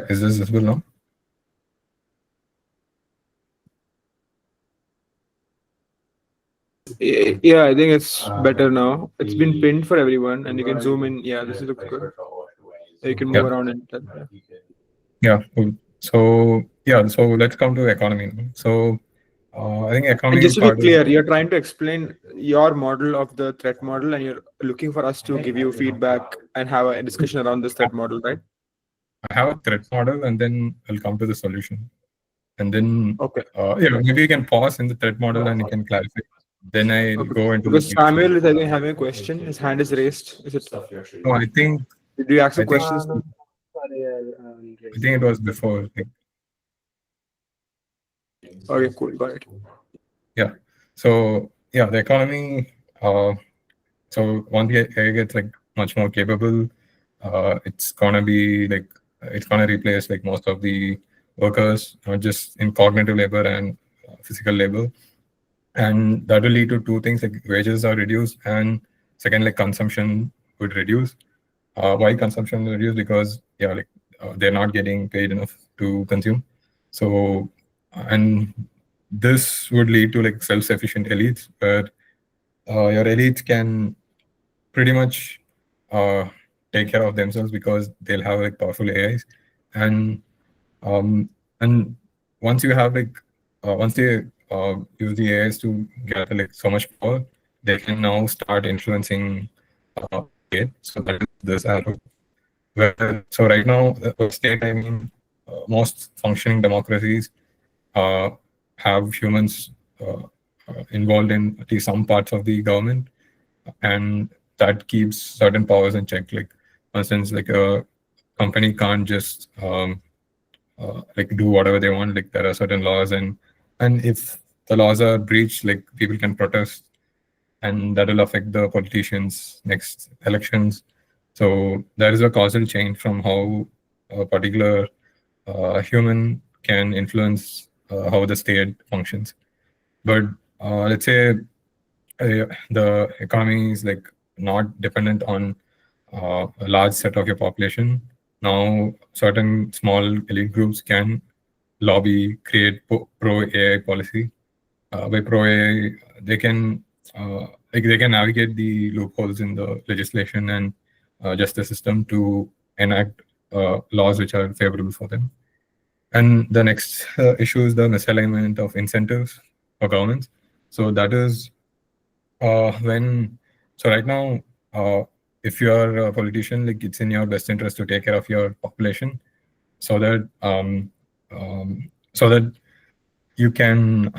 Is this visible now? Yeah, I think it's better now. It's been pinned for everyone, and you can zoom in. Yeah, this looks good. You can move Yeah. around and Yeah. Cool. So yeah. So let's come to economy now. So I think And economy just to be part is clear, you're trying to explain your model of the threat model, and you're looking for us to give you feedback and have a discussion around this threat model, right? I have a threat model, and then I'll come to the solution. And then Okay. maybe you can pause in the threat model and you can clarify. Then I'll Okay. go into the Because solution. Samuel is, I think, having a question. His hand is raised. Is it? No, I think Do you accept I think questions? No, sorry, I think it was before. Like, Okay, cool. Got it. yeah. So yeah, the economy. So once the AI gets like much more capable, it's gonna be like it's gonna replace like most of the workers, not just in cognitive labor and physical labor, and that will lead to two things: like wages are reduced, and second, like consumption would reduce. Why consumption will reduce? Because they're not getting paid enough to consume. So and this would lead to like self-sufficient elites, where your elites can pretty much uh, take care of themselves because they'll have like powerful AIs, and um, and once you have like once they use the AIs to gather like so much power, they can now start influencing state. So that is this arrow. Where so right now, state, I mean, most functioning democracies uh, have humans involved in at least some parts of the government, and that keeps certain powers in check. Like, for instance, like a company can't just like do whatever they want. Like there are certain laws, and if the laws are breached, like people can protest, and that will affect the politicians next elections. So there is a causal chain from how a particular human can influence how the state functions. But let's say the economy is like not dependent on a large set of your population. Now, certain small elite groups can lobby, create pro AI policy. By pro AI, they can they can navigate the loopholes in the legislation and justice system to enact laws which are favorable for them. And the next issue is the misalignment of incentives for governments. So that is when right now, if you are a politician, like it's in your best interest to take care of your population, so that so that you can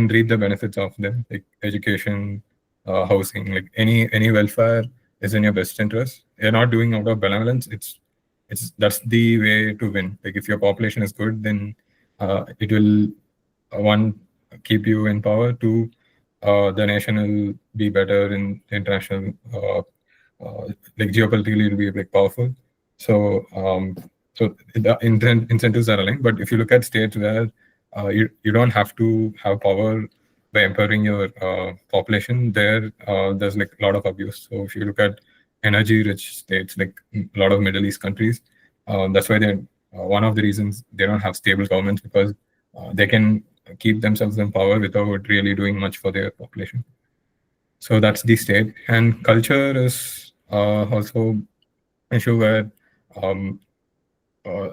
reap the benefits of them, like education, housing, like any welfare is in your best interest. You're not doing out of benevolence. It's that's the way to win. Like if your population is good, then it will one keep you in power. Two, the nation will be better in international like geopolitically it'll be like powerful. So so the incentives are aligned. But if you look at states where you don't have to have power by empowering your population, there's like a lot of abuse. So if you look at energy rich states like a lot of Middle East countries, that's why they're one of the reasons they don't have stable governments, because they can keep themselves in power without really doing much for their population. So that's the state. And culture is also issue where um,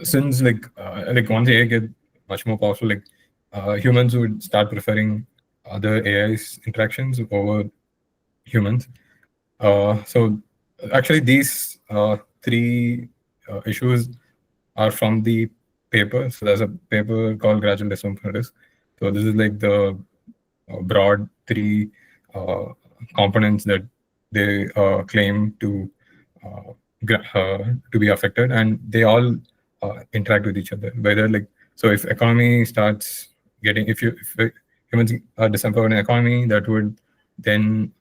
since like once AI get much more powerful, like humans would start preferring other AI's interactions over humans. So actually, these three issues are from the paper. So there's a paper called Gradual-Disempowerment. So this is like the broad three uh, components that they claim to be affected, and they all interact with each other. Whether like so, if economy starts getting if humans are disempowered in economy, that would then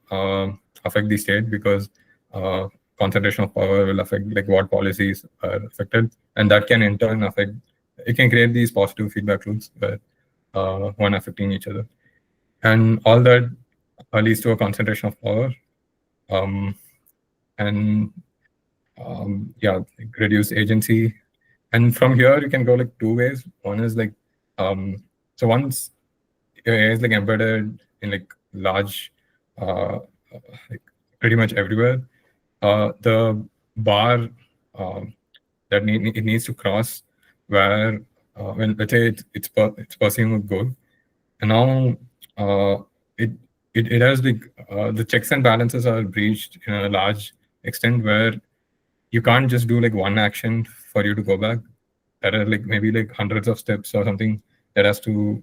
affect the state, because uh, concentration of power will affect like what policies are affected, and that can in turn affect. It can create these positive feedback loops where one affecting each other, and all that leads to a concentration of power, um, and yeah, like reduced agency, And from here you can go like two ways. One is like so once your AI is like embedded in like large like pretty much everywhere, the bar that it needs to cross where when let's say it's pursuing a goal, and now uh, it, it has like the checks and balances are breached in a large extent where you can't just do like one action for you to go back. There are like maybe like hundreds of steps or something that has to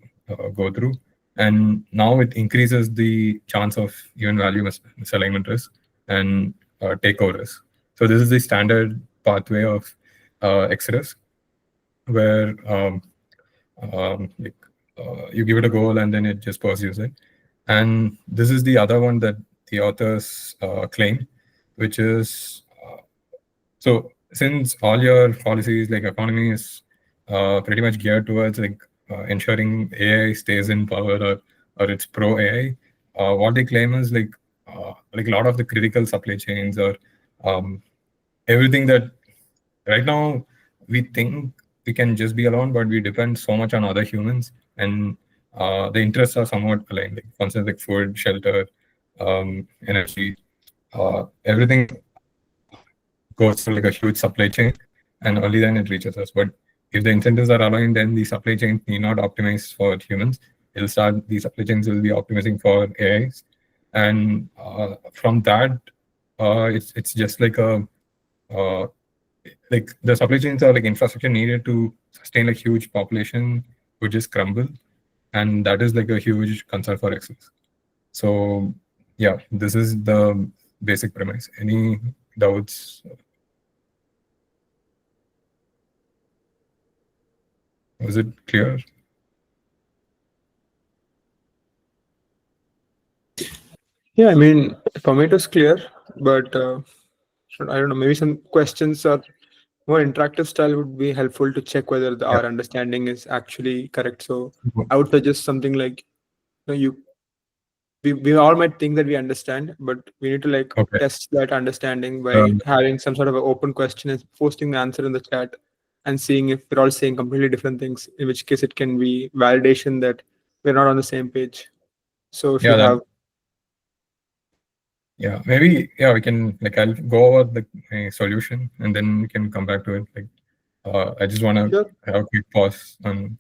go through, and now it increases the chance of even value misalignment risk and takeover risk. So this is the standard pathway of X risk, where like you give it a goal and then it just pursues it. And this is the other one that the authors claim, which is so since all your policies like economy is pretty much geared towards like ensuring AI stays in power, or it's pro AI, what they claim is like a lot of the critical supply chains or um, everything that right now we think we can just be alone, but we depend so much on other humans, and the interests are somewhat aligned. Like for instance, like food, shelter, energy, everything goes through like a huge supply chain, and only then it reaches us. But if the incentives are aligned, then the supply chain need not optimize for humans. It'll start the supply chains will be optimizing for AIs, and from that, it's just uh, like the supply chains are like infrastructure needed to sustain a huge population would just crumble, and that is like a huge concern for access. So yeah, this is the basic premise. Any doubts? Was it clear? Yeah, I mean, for me it was clear, but I don't know, maybe some questions or more interactive style would be helpful to check whether Yeah. our understanding is actually correct. So I would suggest something like, we all might think that we understand, but we need to like Okay. test that understanding by Um, having some sort of an open question and posting the answer in the chat and seeing if we're all saying completely different things, in which case it can be validation that we're not on the same page. So if you yeah, that have, yeah, maybe yeah, we can like I'll go over the my solution and then we can come back to it. Like I just want to sure, have a quick pause on.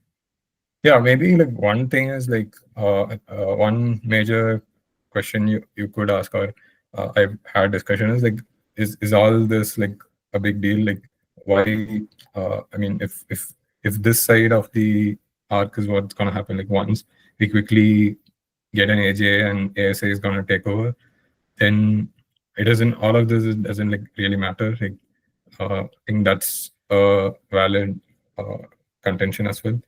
Yeah, maybe like one thing is like one major question you could ask, or I've had discussion is like is all this like a big deal? Like why? I mean, if this side of the arc is what's gonna happen, like once we quickly get an AJ and ASA is gonna take over, then it doesn't. All of this doesn't like really matter. Like I think that's a valid contention as well.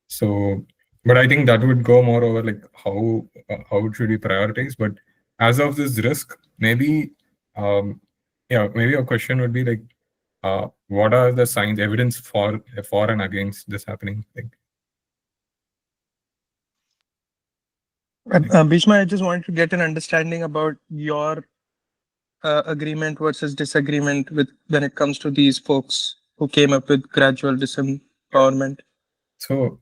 So, but I think that would go more over like how should we prioritize. But as of this risk, maybe yeah, maybe a question would be like, what are the signs, evidence for and against this happening? Bhishma, I just wanted to get an understanding about your agreement versus disagreement with when it comes to these folks who came up with gradual disempowerment. So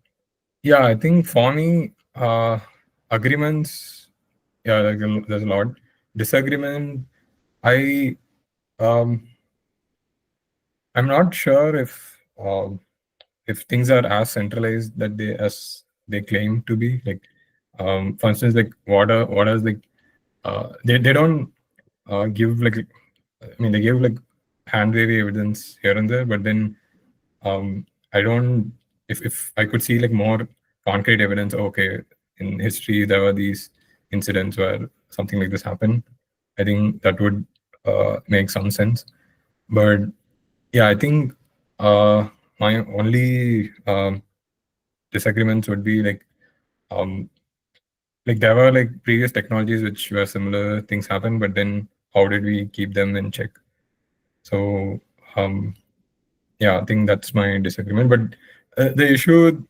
yeah, I think for me, agreements, yeah, like there's a lot. Disagreement, I um I'm not sure if things are as centralized that they claim to be. Like for instance, like what is like they don't give like I mean they give like hand wavy evidence here and there, but then I don't if I could see like more concrete evidence, okay, in history there were these incidents where something like this happened, I think that would make some sense. But yeah, I think my only disagreements would be um, like there were like previous technologies which were similar things happen, but then how did we keep them in check? So yeah, I think that's my disagreement. But the issue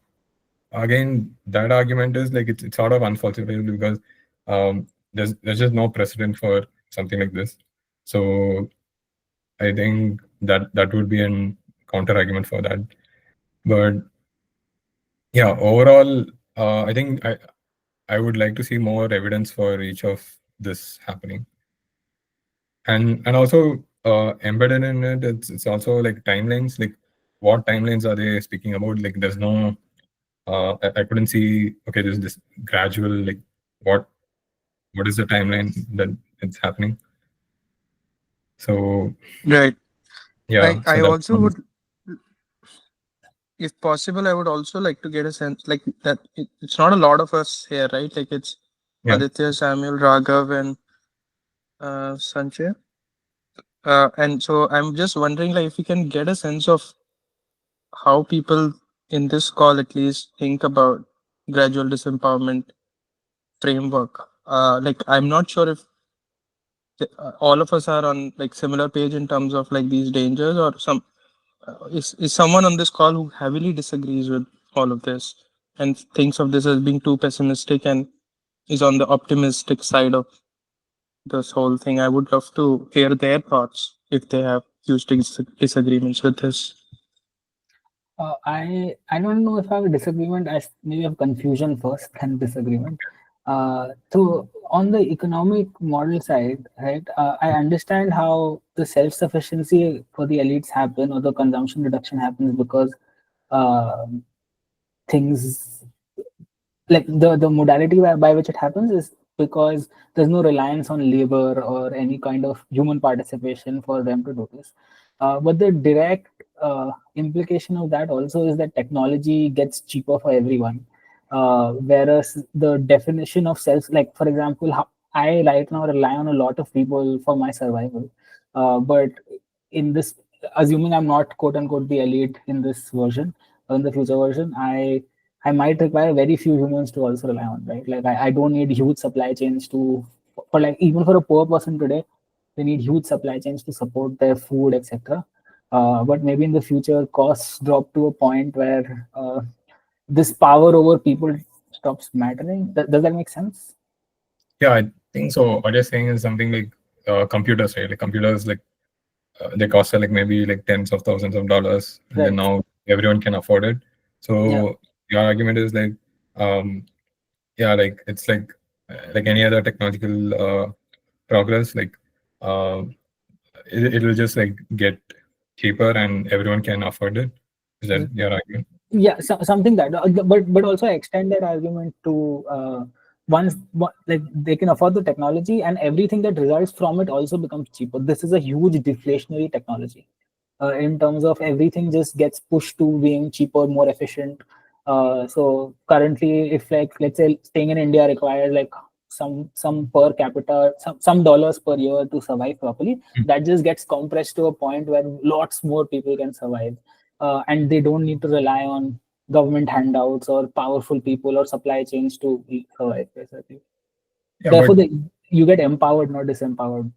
again, that argument is like it's sort of unfalsifiable because there's just no precedent for something like this. So I think that would be an counter argument for that. But yeah, overall, I think I would like to see more evidence for each of this happening, and also embedded in it, it's also like timelines. Like, what timelines are they speaking about? Like, there's no I couldn't see. Okay, there's this gradual, like, what what is the timeline that it's happening? So Right. yeah, I so that's also would, if possible, I would also like to get a sense like that it's not a lot of us here, right? Like it's yeah. Aditya, Samuel, Raghav, and Sanjay. And so I'm just wondering, like, if we can get a sense of how people in this call at least think about gradual disempowerment framework. Like, I'm not sure if all of us are on like similar page in terms of like these dangers, or some is someone on this call who heavily disagrees with all of this and thinks of this as being too pessimistic and is on the optimistic side of this whole thing. I would love to hear their thoughts if they have huge disagreements with this. I don't know if I have a disagreement. Maybe have confusion first, then disagreement. So on the economic model side, right? I understand how the self-sufficiency for the elites happen or the consumption reduction happens because uh, things like the modality by which it happens is because there's no reliance on labor or any kind of human participation for them to do this. But the direct implication of that also is that technology gets cheaper for everyone. Whereas the definition of self, like for example, I right now rely on a lot of people for my survival. But in this, assuming I'm not quote unquote the elite in this version, or in the future version, I might require very few humans to also rely on, right? Like I don't need huge supply chains to, for like even for a poor person today, they need huge supply chains to support their food, etc. But maybe in the future, costs drop to a point where this power over people stops mattering. Does that make sense? Yeah, I think so. What you're saying is something like computers, right? Like computers, like they cost like maybe like tens of thousands of dollars, and then Right. now everyone can afford it. Yeah. So your argument is like, yeah, like any other technological progress, like uh, it'll just like get cheaper and everyone can afford it. Is that your argument? Yeah, something that, but also extend that argument to like they can afford the technology and everything that results from it also becomes cheaper. This is a huge deflationary technology in terms of everything just gets pushed to being cheaper, more efficient. So currently, if like let's say staying in India requires like some per capita, some dollars per year to survive properly, that just gets compressed to a point where lots more people can survive, and they don't need to rely on government handouts or powerful people or supply chains to survive. Basically, Yeah, but therefore, you get empowered, not disempowered.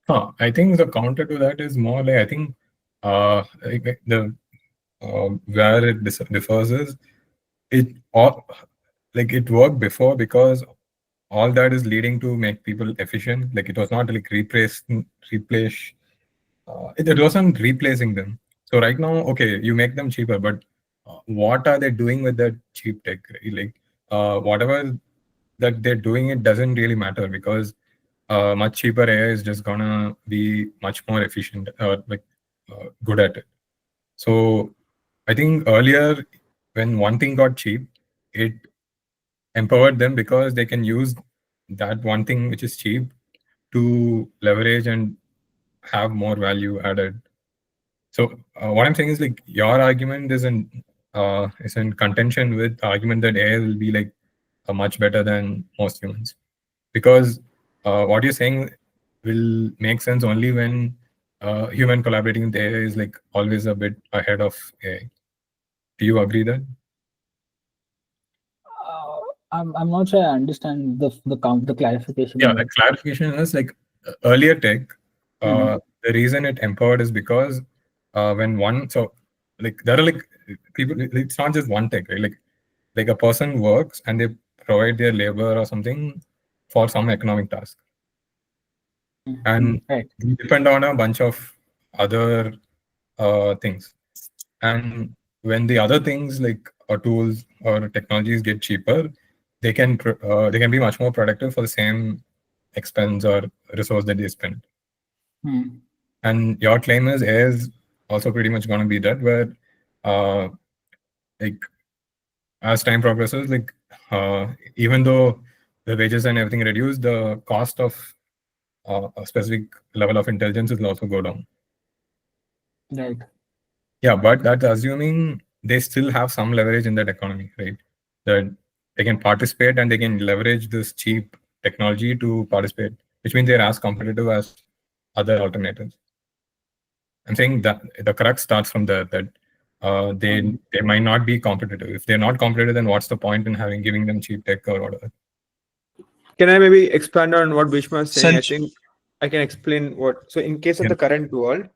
I think the counter to that is more like I think like the where it differs is it all like it worked before because all that is leading to make people efficient. Like it was not like replace it wasn't replacing them. So right now, okay, you make them cheaper, but what are they doing with that cheap tech? Right? Like whatever that they're doing, it doesn't really matter because much cheaper AI is just gonna be much more efficient, like good at it. So I think earlier, when one thing got cheap, it empowered them because they can use that one thing which is cheap to leverage and have more value added. So what I'm saying is like your argument is in contention with the argument that AI will be like much better than most humans because what you're saying will make sense only when human collaborating with AI is like always a bit ahead of AI. Do you agree that? I'm not sure I understand the clarification Yeah, you the made. clarification is like earlier tech, Mhm. the reason it empowered is because when one, so like there are like people, it's not just one tech, right? Like a person works and they provide their labor or something for some economic task. And Right. we depend on a bunch of other things. And when the other things like tools or technologies get cheaper, they can be much more productive for the same expense or resource that they spend. And your claim is also pretty much going to be that, where like as time progresses, like even though the wages and everything reduce, the cost of a specific level of intelligence will also go down. Right. Yeah, but that's assuming they still have some leverage in that economy, right? That they can participate and they can leverage this cheap technology to participate, which means they're as competitive as other alternatives. I'm saying that the crux starts from there, that they might not be competitive. If they're not competitive, then what's the point in giving them cheap tech or whatever? Can I maybe expand on what Bhishma is saying? I Sanch- think I can explain what. So, in case of Yeah. the current world,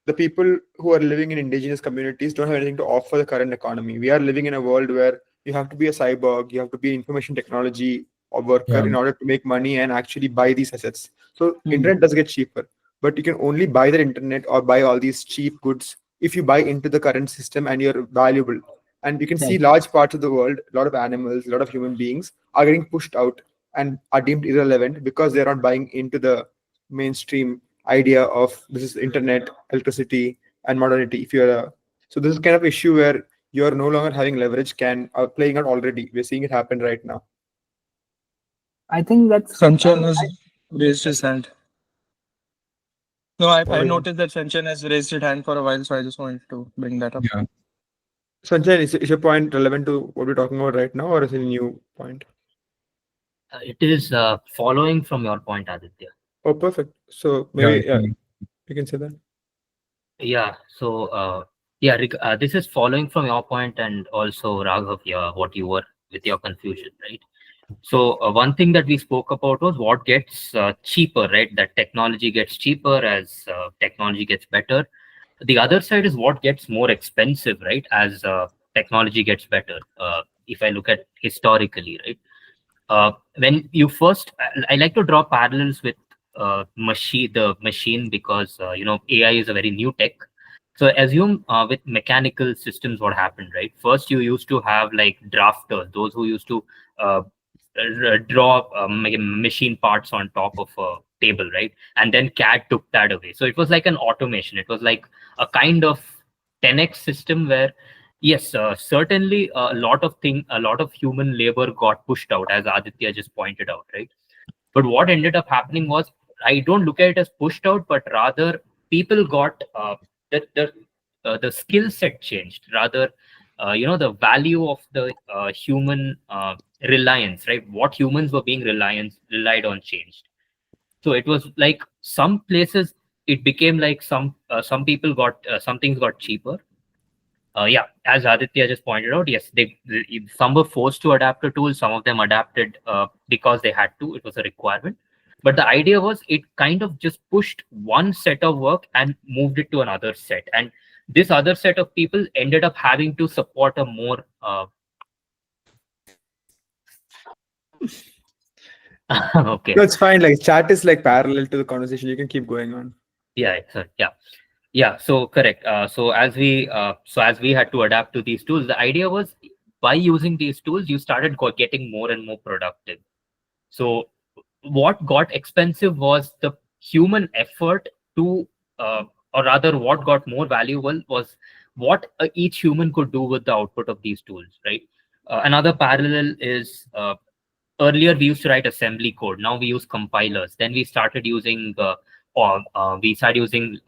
the people who are living in indigenous communities don't have anything to offer the current economy. We are living in a world where you have to be a cyborg, you have to be information technology or worker Yeah. in order to make money and actually buy these assets. So internet does get cheaper, but you can only buy the internet or buy all these cheap goods if you buy into the current system and you're valuable. And you can see Right. large parts of the world, a lot of animals, a lot of human beings are getting pushed out and are deemed irrelevant because they're not buying into the mainstream idea of this is internet, electricity, and modernity. If you're a so this is kind of issue where you're no longer having leverage can are playing out already. We're seeing it happen right now. I think that's Sanchan has raised his hand. No, I Oh, yeah. noticed that Sanchan has raised his hand for a while, so I just wanted to bring that up. Yeah. Sanjay, is your point relevant to what we're talking about right now, or is it a new point? It is following from your point, Aditya. Oh, perfect. So Yeah. maybe you can say that. Yeah. So this is following from your point, and also Raghav, yeah, what you were with your confusion, right? So one thing that we spoke about was what gets cheaper, right? That technology gets cheaper as technology gets better. The other side is what gets more expensive, right? As technology gets better. If I look at historically, right? When you first, I like to draw parallels with the machine, because AI is a very new tech. So assume with mechanical systems, what happened, right? First, you used to have like drafters, those who used to uh, draw machine parts on top of a table, right? And then CAD took that away. So it was like an automation. It was like a kind of 10x system where, yes, certainly a lot of human labor got pushed out, as Aditya just pointed out, right? But what ended up happening was, I don't look at it as pushed out, but rather people got the skill set changed. Rather, the value of the human reliance, right? What humans were being relied on changed. So it was like some places it became like some people got some things got cheaper. Yeah, as Aditya just pointed out, yes, some were forced to adapt to tools. Some of them adapted because they had to. It was a requirement. But the idea was it kind of just pushed one set of work and moved it to another set. And this other set of people ended up having to support a more. Okay. No, it's fine. Like chat is like parallel to the conversation. You can keep going on. Yeah. Yeah. So correct. So as we had to adapt to these tools, the idea was by using these tools, you started getting more and more productive. So what got expensive was the human effort to, or rather, what got more valuable was what each human could do with the output of these tools, right? Another parallel is earlier we used to write assembly code. Now we use compilers. Then we started using we started using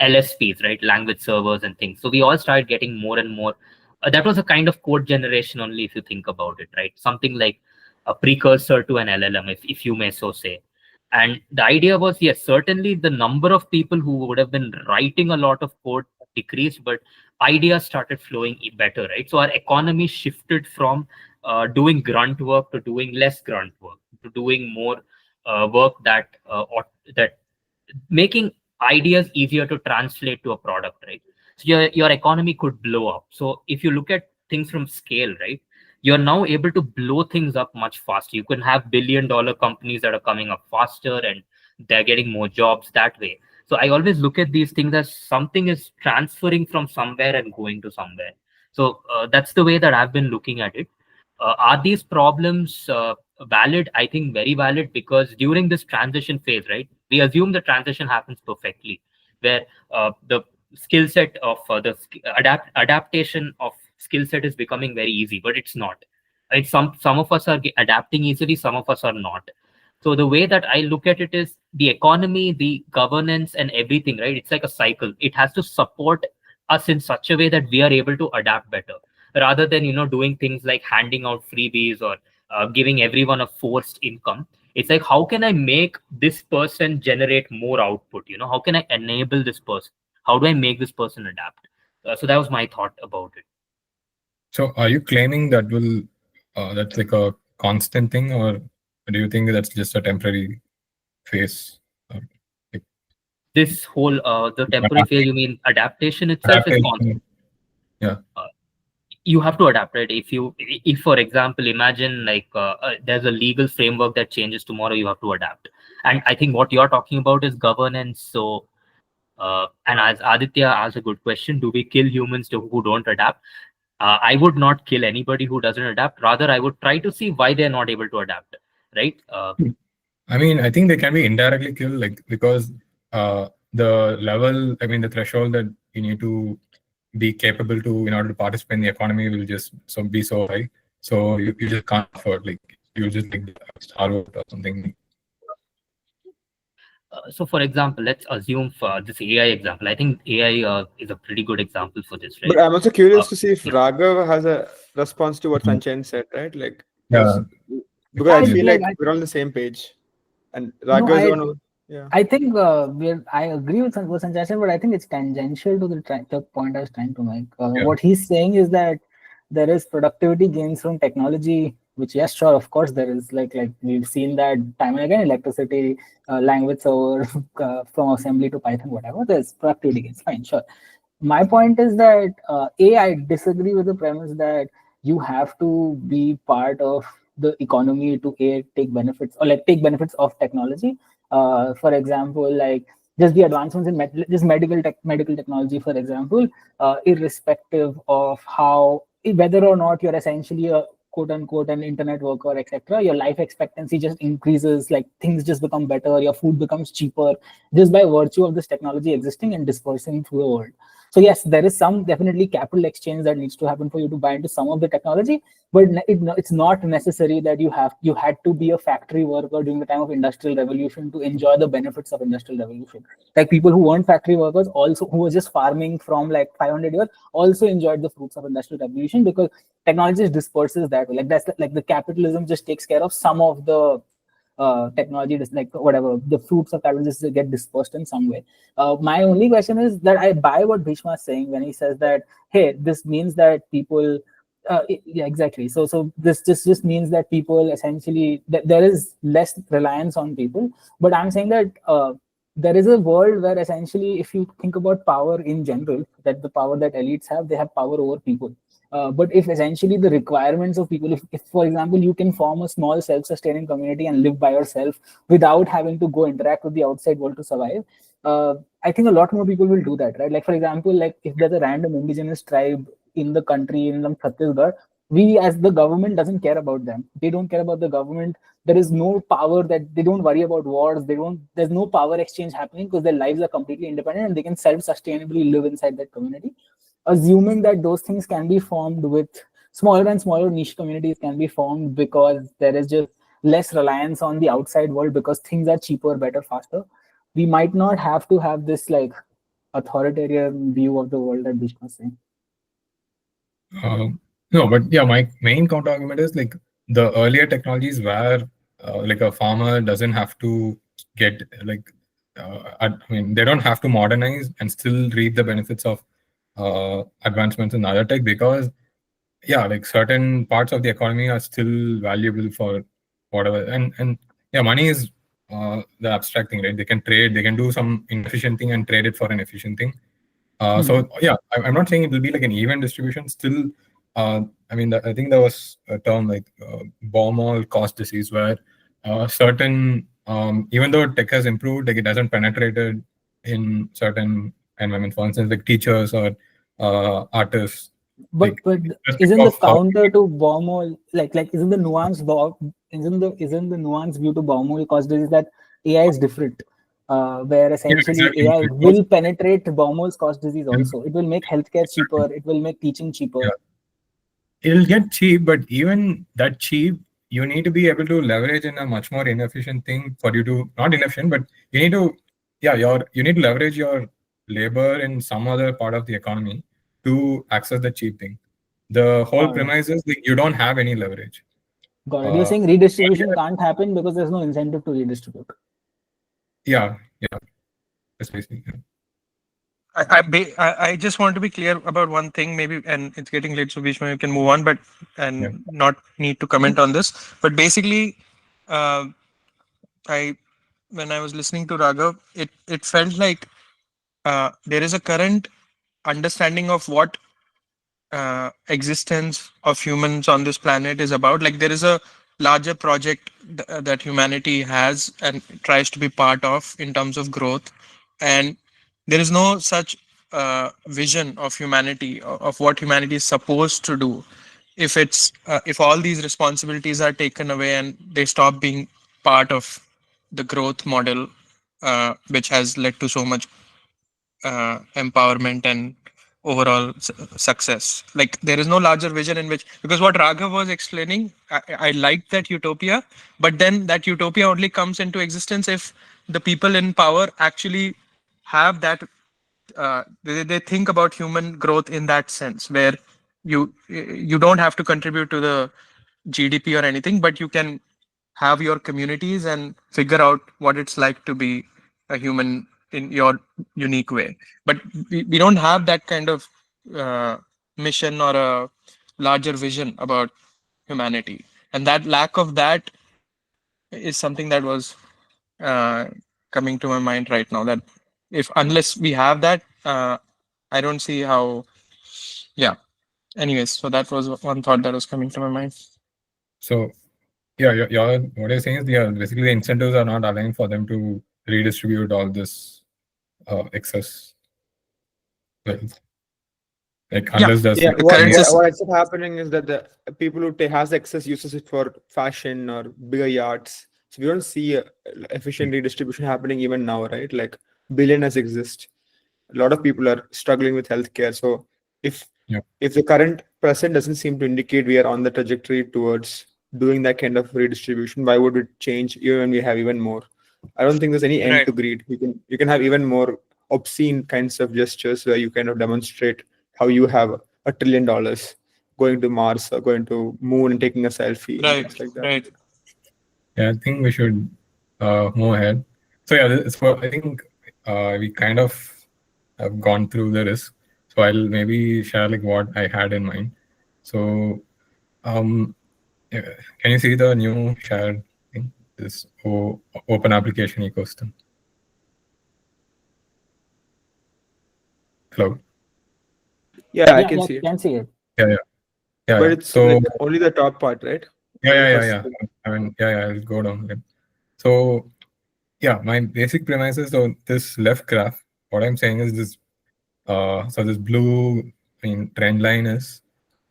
LSPs, right? Language servers and things. So we all started getting more and more. That was a kind of code generation only, if you think about it, right? Something like a precursor to an LLM, if you may so say. And the idea was, yes, certainly the number of people who would have been writing a lot of code decreased, but ideas started flowing better, right? So our economy shifted from doing grunt work to doing less grunt work, to doing more work that making ideas easier to translate to a product, right? So your economy could blow up. So if you look at things from scale, right, you're now able to blow things up much faster. You can have $1 billion companies that are coming up faster, and they're getting more jobs that way. So I always look at these things as something is transferring from somewhere and going to somewhere. So that's the way that I've been looking at it. Are these problems valid? I think very valid, because during this transition phase, right, we assume the transition happens perfectly, where the skill set of adaptation of skill set is becoming very easy, but it's not. Right? Some of us are adapting easily, some of us are not. So the way that I look at it is the economy, the governance, and everything, right? It's like a cycle. It has to support us in such a way that we are able to adapt better, rather than doing things like handing out freebies or giving everyone a forced income. It's like, how can I make this person generate more output? How can I enable this person? How do I make this person adapt? So that was my thought about it. So are you claiming that that's like a constant thing, or do you think that's just a temporary phase? Like This whole the temporary phase, you mean adaptation itself is constant. adaptation? Yeah. You have to adapt, right? If for example, imagine like there's a legal framework that changes tomorrow, you have to adapt. And I think what you're talking about is governance. So and as Aditya asked a good question, do we kill humans who don't adapt? I would not kill anybody who doesn't adapt. Rather, I would try to see why they're not able to adapt, right? I mean, I think they can be indirectly killed, like because the level, I mean, the threshold that you need to be capable to in order to participate in the economy will just be so high. So you just can't afford, like you just like starve out or something. So for example, let's assume for this AI example, I think AI is a pretty good example for this, right? But I'm also curious to see if Yeah. Raghav has a response to what Mhm. Sanchayan said, right? Like, Yeah. because I I feel like. like we're on the same page, and No, Raghav is the one who, yeah. I think I agree with what Sanjay said, but I think it's tangential to the point I was trying to make. Yeah. What he's saying is that there is productivity gains from technology, which yes, sure, of course there is. Like we've seen that time and again, electricity, language server, from assembly to Python, whatever. There's productivity gains. Fine, sure. My point is that I disagree with the premise that you have to be part of the economy to take benefits, or like take benefits of technology. For example, like just the advancements in just medical technology, for example, irrespective of how, whether or not you're essentially a quote unquote an internet worker, etc., your life expectancy just increases, like things just become better, your food becomes cheaper just by virtue of this technology existing and dispersing through the world. So yes, there is some definitely capital exchange that needs to happen for you to buy into some of the technology, but it's not necessary that you had to be a factory worker during the time of industrial revolution to enjoy the benefits of industrial revolution. Like people who weren't factory workers, also who were just farming from like 500 years, also enjoyed the fruits of industrial revolution, because technology just disperses that way. Like like the capitalism just takes care of some of the technology, just like whatever the fruits of capital just get dispersed in some way. My only question is that I buy what Bhishma is saying when he says that, hey, this means that people, yeah, exactly. So this just means that people essentially, there is less reliance on people. But I'm saying that there is a world where essentially, if you think about power in general, that the power that elites have, they have power over people. But if essentially the requirements of people, if for example you can form a small self-sustaining community and live by yourself without having to go interact with the outside world to survive, I think a lot more people will do that, right? Like for example, like if there's a random indigenous tribe in the country, in some Chhattisgarh, we as the government doesn't care about them. They don't care about the government. There is no power, that they don't worry about wars. There's no power exchange happening because their lives are completely independent and they can self-sustainably live inside that community. Assuming that those things can be formed with smaller and smaller niche communities can be formed because there is just less reliance on the outside world because things are cheaper, better, faster, we might not have to have this like authoritarian view of the world that Bhishma was saying. No, but yeah, my main counter argument is like the earlier technologies where like a farmer doesn't have to get like I mean they don't have to modernize and still reap the benefits of advancements in other tech, because yeah, like certain parts of the economy are still valuable for whatever, and yeah, money is the abstract thing, right? They can trade, they can do some inefficient thing and trade it for an efficient thing. So yeah, I'm not saying it will be like an even distribution. Still, I mean, I think there was a term like Baumol cost disease, where certain even though tech has improved, like it hasn't penetrated in certain environments. For instance, like teachers or artists. But Like, but irrespective isn't the of how, counter to Baumol like isn't the nuance isn't the nuance view to Baumol cost is that AI is different, where yeah, essentially exactly. AI Because, will penetrate Baumol's cost disease yeah, also. It will make healthcare exactly. cheaper. It will make teaching cheaper. Yeah. It'll get cheap, but even that cheap, you need to be able to leverage in a much more inefficient thing for you to, not inefficient, but you need to, yeah, you need to leverage your labor in some other part of the economy to access the cheap thing. The whole Got it. premise is that you don't have any leverage. Got it. You're Uh, saying redistribution earlier, can't happen because there's no incentive to redistribute. yeah, yeah, precisely. Yeah. I just want to be clear about one thing, maybe, and it's getting late, so Bhishma, you can move on, but Yeah. and not need to comment on this. But basically, uh, I when I was listening to Raghav, it felt like there is a current understanding of what existence of humans on this planet is about. Like there is a larger project that humanity has and tries to be part of in terms of growth, and there is no such vision of humanity of what humanity is supposed to do if all these responsibilities are taken away and they stop being part of the growth model, which has led to so much empowerment and overall success. Like there is no larger vision in which, because what Raghav was explaining, I liked that utopia, but then that utopia only comes into existence if the people in power actually have that. They think about human growth in that sense, where you don't have to contribute to the GDP or anything, but you can have your communities and figure out what it's like to be a human in your unique way. But we don't have that kind of uh, mission or a larger vision about humanity, and that lack of that is something that was uh, coming to my mind right now. That if unless we have that, I don't see how. Yeah. Anyways, so that was one thought that was coming to my mind. So, yeah, what you're saying is, yeah, basically the incentives are not allowing for them to redistribute all this excess wealth. Like, Yeah. unless there's Yeah, like The what current clear, what system. what ends up happening is that the people who has excess uses it for fashion or bigger yachts. So we don't see efficient redistribution happening even now, right? Like billionaires exist. A lot of people are struggling with healthcare. So if yeah, if the current present doesn't seem to indicate we are on the trajectory towards doing that kind of redistribution, why would it change even when we have even more? I don't think there's any end Right. to greed. You can have even more obscene kinds of gestures where you kind of demonstrate how you have $1 trillion going to Mars or going to moon and taking a selfie and Right. things like that. Right. yeah, I think we should move ahead. So yeah, so I think we kind of have gone through the risk. So I'll maybe share like what I had in mind. So um, yeah, can you see the new shared thing? This open application ecosystem. Hello. Yeah, I Yeah, can yeah, see it. can see it. Yeah, yeah, yeah, But yeah. it's So like only the top part, right? yeah, Only the yeah, yeah, first. yeah. I mean, yeah, yeah. I'll go down again. So yeah, my basic premise is, so this left graph. What I'm saying is this. So this blue, I mean, trend line is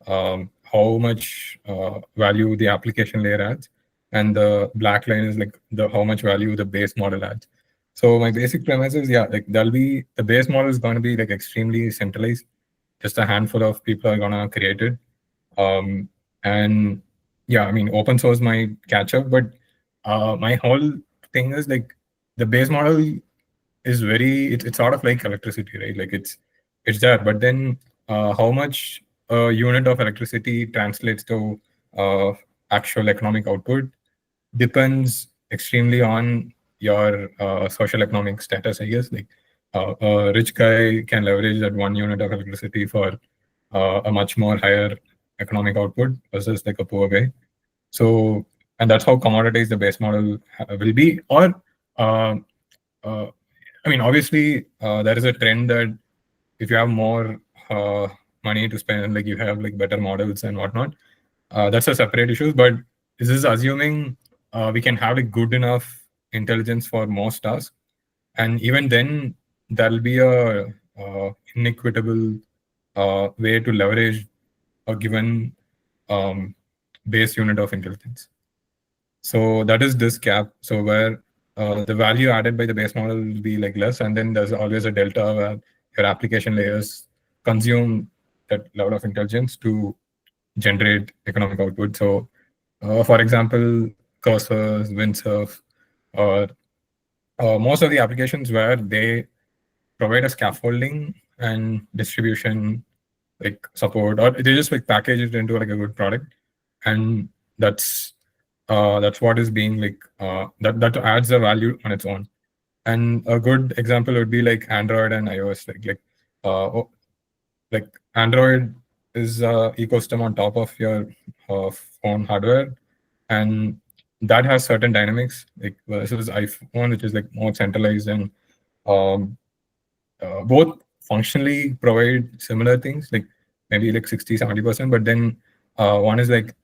how much value the application layer adds, and the black line is like the how much value the base model adds. So my basic premise is, yeah, like there'll be the base model is going to be like extremely centralized. Just a handful of people are gonna create it, and yeah, I mean, open source might catch up, but my whole thing is like the base model is very, it's sort of like electricity, right? Like it's there, but then how much a unit of electricity translates to actual economic output depends extremely on your social economic status, I guess. Like a rich guy can leverage that 1 unit of electricity for a much more higher economic output versus like a poor guy. So, and that's how commoditized the base model will be. Or uh, uh, I mean, obviously, there is a trend that if you have more money to spend, like you have like better models and whatnot, that's a separate issue. But this is assuming we can have like good enough intelligence for most tasks, and even then, there'll be a inequitable way to leverage a given base unit of intelligence. So that is this gap. So where the value added by the base model will be like less, and then there's always a delta where your application layers consume that level of intelligence to generate economic output. So, for example, cursors, windsurf, or most of the applications where they provide a scaffolding and distribution like support, or they just like package it into like a good product, and that's what is being like that adds a value on its own. And a good example would be like Android and iOS. Like Android is a ecosystem on top of your phone hardware, and that has certain dynamics. Like versus iPhone, which is like more centralized and um, both functionally provide similar things, like maybe like 60-70%, but then one is like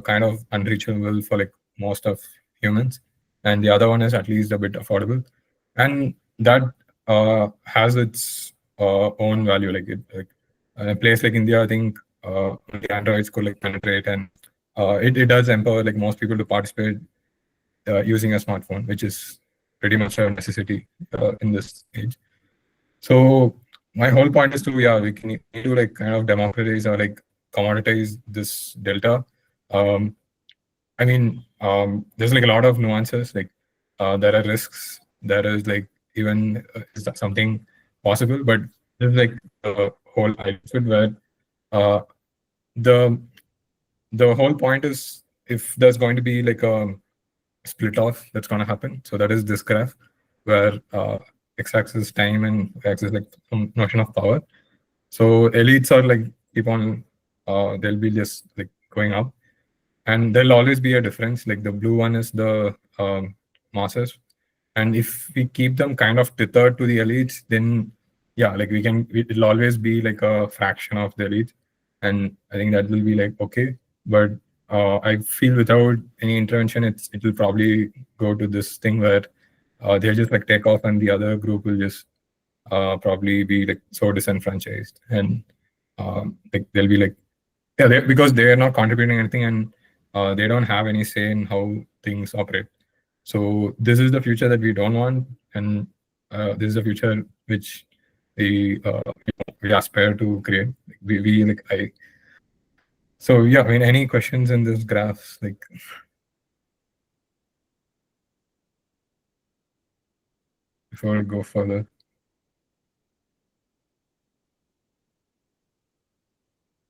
kind of unreachable for like most of humans, and the other one is at least a bit affordable, and that has its own value. Like a place like India, I think the Androids could like penetrate, and it does empower like most people to participate using a smartphone, which is pretty much a necessity in this age. So my whole point is to we can need to like kind of democratize or like commoditize this delta. I mean, there's like a lot of nuances. Like there are risks. There is like even is that something possible? But there's like the whole idea of it where uh, the the whole point is if there's going to be like a split off that's going to happen. So that is this graph where x-axis time and y-axis like some notion of power. So elites are like keep on they'll be just like going up, and there'll always be a difference. Like the blue one is the masses, and if we keep them kind of tethered to the elites, then yeah, like it'll always be like a fraction of the elites, and I think that will be like okay. But I feel without any intervention, it will probably go to this thing where they'll just like take off, and the other group will just probably be like so disenfranchised, and like they'll be like yeah, because they are not contributing anything, and they don't have any say in how things operate. So this is the future that we don't want, and this is the future which we aspire to create. We like I. So yeah, I mean, any questions in this graphs like? Before we go further.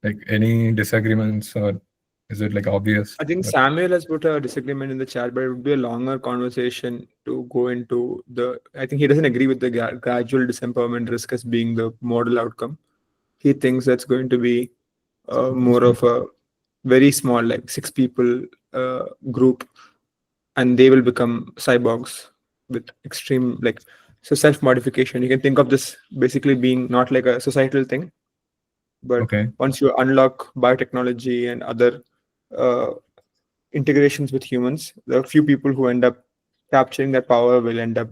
Like any disagreements, or is it like obvious? I think But Samuel has put a disagreement in the chat, but it would be a longer conversation to go into the. I think he doesn't agree with the gradual disempowerment risk as being the model outcome. He thinks that's going to be more of a very small, like 6 people group, and they will become cyborgs with extreme, like, so self-modification. You can think of this basically being not like a societal thing, but okay. once you unlock biotechnology and other integrations with humans, the few people who end up capturing that power will end up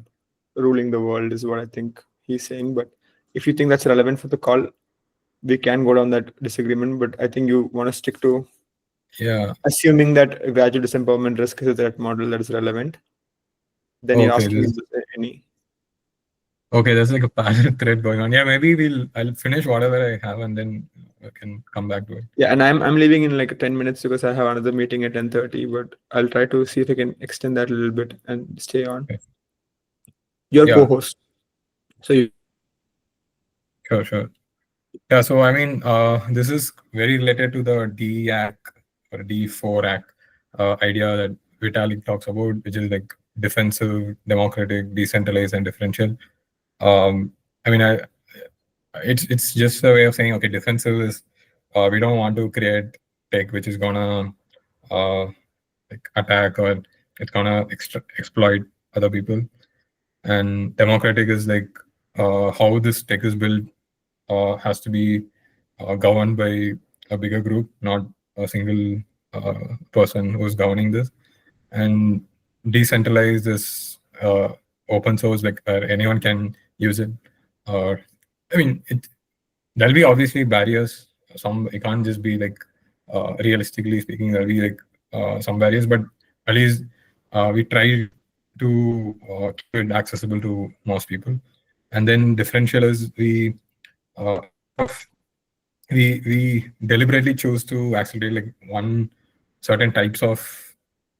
ruling the world, is what I think he's saying. But if you think that's relevant for the call, we can go down that disagreement. But I think you want to stick to assuming that gradual disempowerment risk is that model that is relevant. Then you're asking if there's any. Okay, there's like a parallel thread going on. Yeah, maybe I'll finish whatever I have and then I can come back to it. Yeah, and I'm leaving in like 10 minutes because I have another meeting at 10:30, but I'll try to see if I can extend that a little bit and stay on. Okay. Your co-host. So you. Sure. Yeah, so I mean, this is very related to the DAC or D4AC idea that Vitalik talks about, which is like defensive, democratic, decentralized, and differential. I mean, it's just a way of saying, okay, defensive is we don't want to create tech which is gonna like attack or it's gonna exploit other people. And democratic is like how this tech is built has to be governed by a bigger group, not a single person who's governing this. And decentralized is open source, like anyone can use it. I mean, there'll be obviously barriers. It can't just be like realistically speaking, there'll be like some barriers, but at least we try to keep it accessible to most people. And then differential is uh, we deliberately choose to accelerate like one certain types of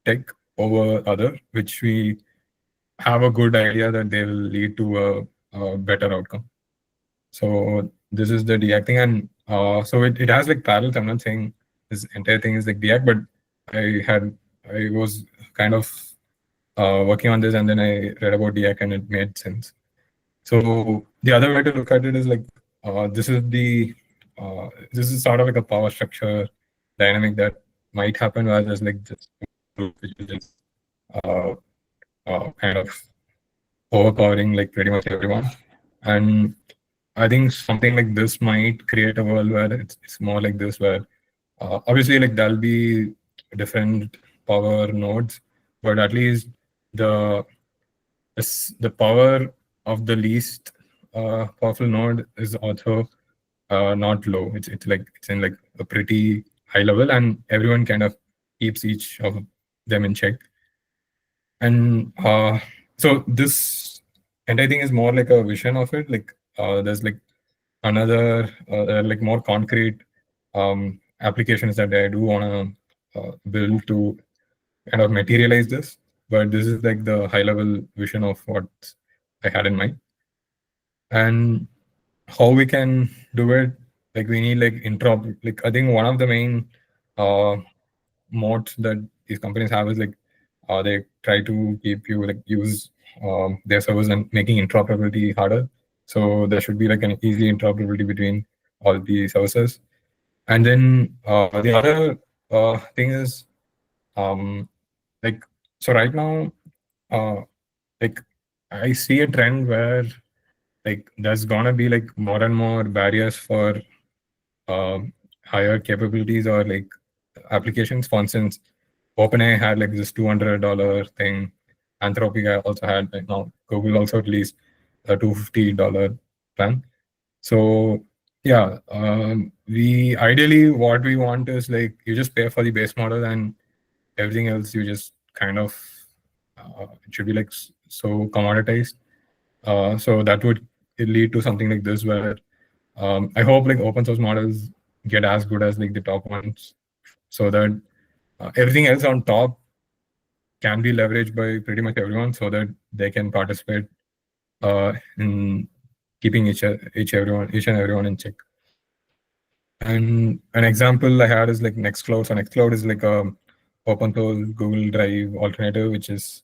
tech over other, which we have a good idea that they will lead to a better outcome. So this is the Deact thing, and so it has like parallels. I'm not saying this entire thing is like Deact, but I was kind of working on this, and then I read about Deact, and it made sense. So the other way to look at it is like this is sort of like a power structure dynamic that might happen where there's like just which is just uh, kind of overpowering like pretty much everyone. And I think something like this might create a world where it's more like this, where obviously like there'll be different power nodes, but at least the the power of the least powerful node is also not low. It's in like a pretty high level, and everyone kind of keeps each of them in check. And so this entire thing is more like a vision of it. Like there's like another like more concrete applications that I do want to build to kind of materialize this. But this is like the high level vision of what I had in mind. And how we can do it, like we need like like I think one of the main modes that these companies have is like they try to keep you like use their servers and making interoperability harder. So there should be like an easy interoperability between all the services. And then the other thing is like so right now like I see a trend where like there's gonna be like more and more barriers for higher capabilities or like applications. For instance, OpenAI had like this $200 thing. Anthropic also had like now Google also released a $250 plan. So yeah, we ideally what we want is like you just pay for the base model and everything else you just kind of it should be like so commoditized. So that would lead to something like this where I hope like open source models get as good as like the top ones, so that everything else on top can be leveraged by pretty much everyone, so that they can participate in keeping each and everyone in check. And an example I had is like Nextcloud. So Nextcloud is like a open source Google Drive alternative, which is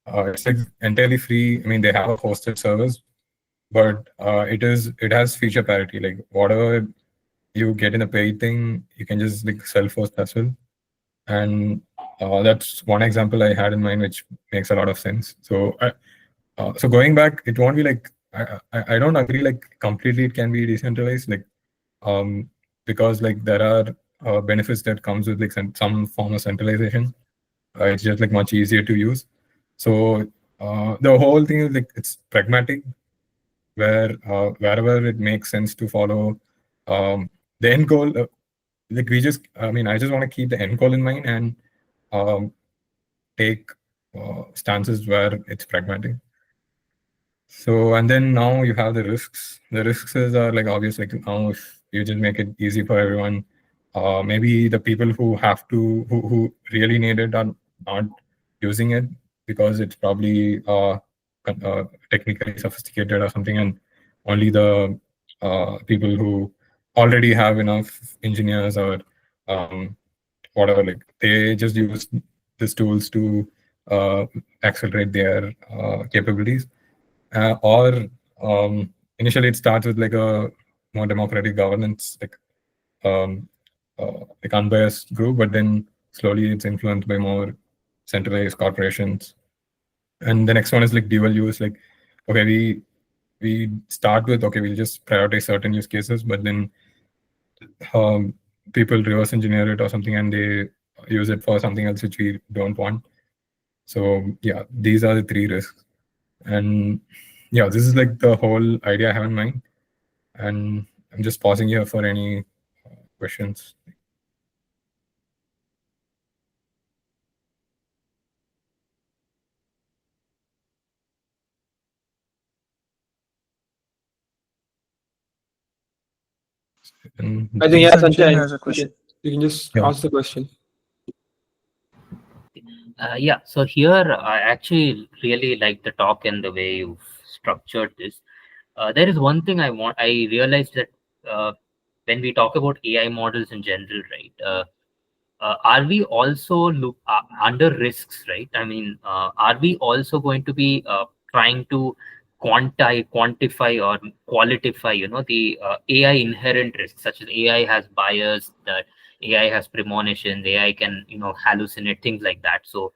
it's like entirely free. I mean, they have a hosted service, but it has feature parity. Like whatever you get in a paid thing, you can just like self-host as well. And that's one example I had in mind, which makes a lot of sense. So, so going back, it won't be like I don't agree like completely it can be decentralized, like because like there are benefits that comes with like some form of centralization. It's just like much easier to use. So the whole thing is like it's pragmatic, where wherever it makes sense to follow the end goal. Like I just want to keep the end goal in mind and take stances where it's pragmatic. So, and then now you have the risks. The risks are like obvious, like now if you just make it easy for everyone, maybe the people who have to, who really need it are not using it because it's probably technically sophisticated or something, and only the people who already have enough engineers or whatever, like they just use these tools to accelerate their capabilities. Or initially it starts with like a more democratic governance, like unbiased group, but then slowly it's influenced by more centralized corporations. And the next one is like dual use. Like, okay, we start with, okay, we'll just prioritize certain use cases, but then people reverse engineer it or something, and they use it for something else which we don't want. So yeah, these are the three risks. And yeah, this is like the whole idea I have in mind, and I'm just pausing here for any questions. And I think, yeah, Sanjay Sanjay, has a question. you can just Yeah. ask the question. Yeah, so here I actually really like the talk and the way you've structured this. There is one thing I realized that when we talk about AI models in general, right? Are we also under risks, right? I mean, are we also going to be trying to quantify or qualify, the AI inherent risks, such as AI has bias, that AI has premonitions, AI can, hallucinate, things like that. So,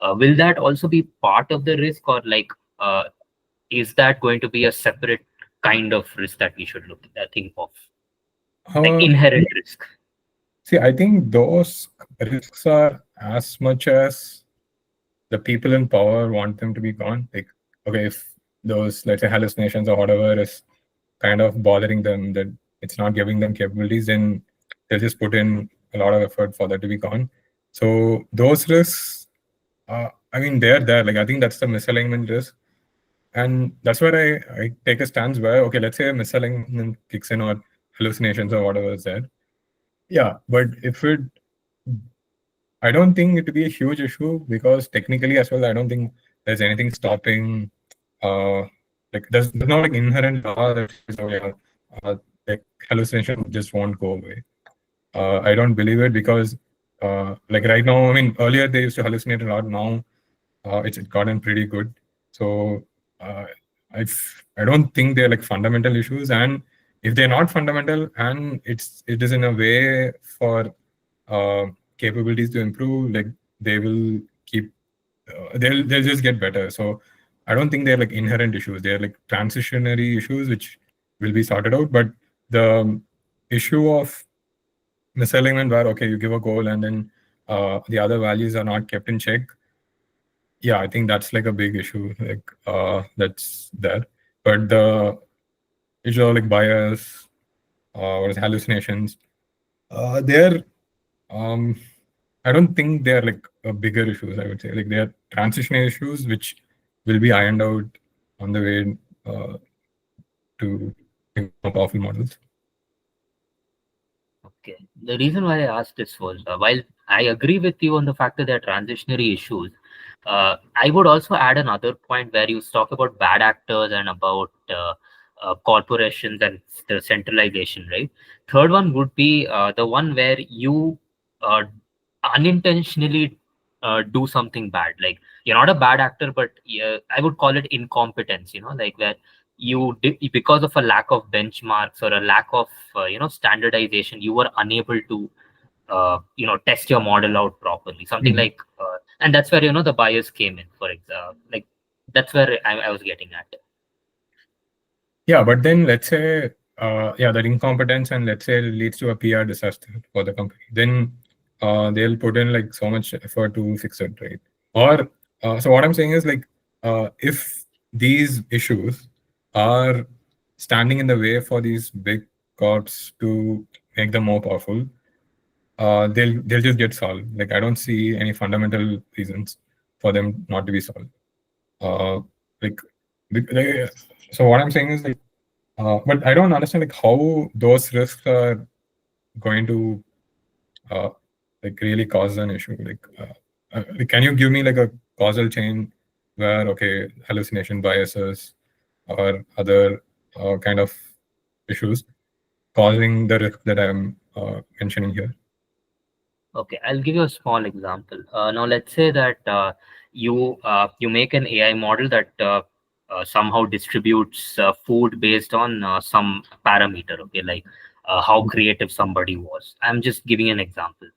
will that also be part of the risk, or like, is that going to be a separate kind of risk that we should think of, like inherent risk? See, I think those risks are as much as the people in power want them to be gone. Like, okay, if those, let's say, hallucinations or whatever is kind of bothering them, that it's not giving them capabilities, then they'll just put in a lot of effort for that to be gone. So those risks, I mean, they're there. Like, I think that's the misalignment risk. And that's where I take a stance where, okay, let's say misalignment kicks in or hallucinations or whatever is there. Yeah, but if it, I don't think it would be a huge issue because technically as well, I don't think there's anything stopping. Like there's no like inherent law that says, oh yeah, like hallucination just won't go away. I don't believe it because like right now, I mean, earlier they used to hallucinate a lot. Now it's gotten pretty good. So uh, I don't think they're like fundamental issues, and if they're not fundamental and it is in a way for capabilities to improve, like they will keep they'll just get better. So I don't think they're like inherent issues. They're like transitionary issues which will be sorted out. But the issue of misalignment where okay you give a goal and then the other values are not kept in check, yeah, I think that's like a big issue, like that's there. But the issue of like bias or hallucinations, they're I don't think they're like bigger issues. I would say like they're transitional issues which will be ironed out on the way to more powerful models. Okay. The reason why I asked this was, while I agree with you on the fact that there are transitionary issues, I would also add another point where you talk about bad actors and about corporations and the centralization, right? Third one would be the one where you uh, unintentionally do something bad. Like you're not a bad actor, but I would call it incompetence, like where you did, because of a lack of benchmarks or a lack of standardization, you were unable to test your model out properly, something like and that's where the bias came in, for example. Like that's where I was getting at. Yeah, but then let's say yeah, that incompetence and let's say it leads to a PR disaster for the company, then they'll put in like so much effort to fix it, right? Or so what I'm saying is like if these issues are standing in the way for these big corps to make them more powerful, they'll just get solved. Like I don't see any fundamental reasons for them not to be solved. Uh, like, like so what I'm saying is like, but I don't understand like how those risks are going to like really cause an issue. Like, can you give me like a causal chain where okay, hallucination biases or other kind of issues causing the risk that I'm mentioning here? Okay, I'll give you a small example. Now, let's say that you make an AI model that somehow distributes food based on some parameter. Okay, like how creative somebody was. I'm just giving an example.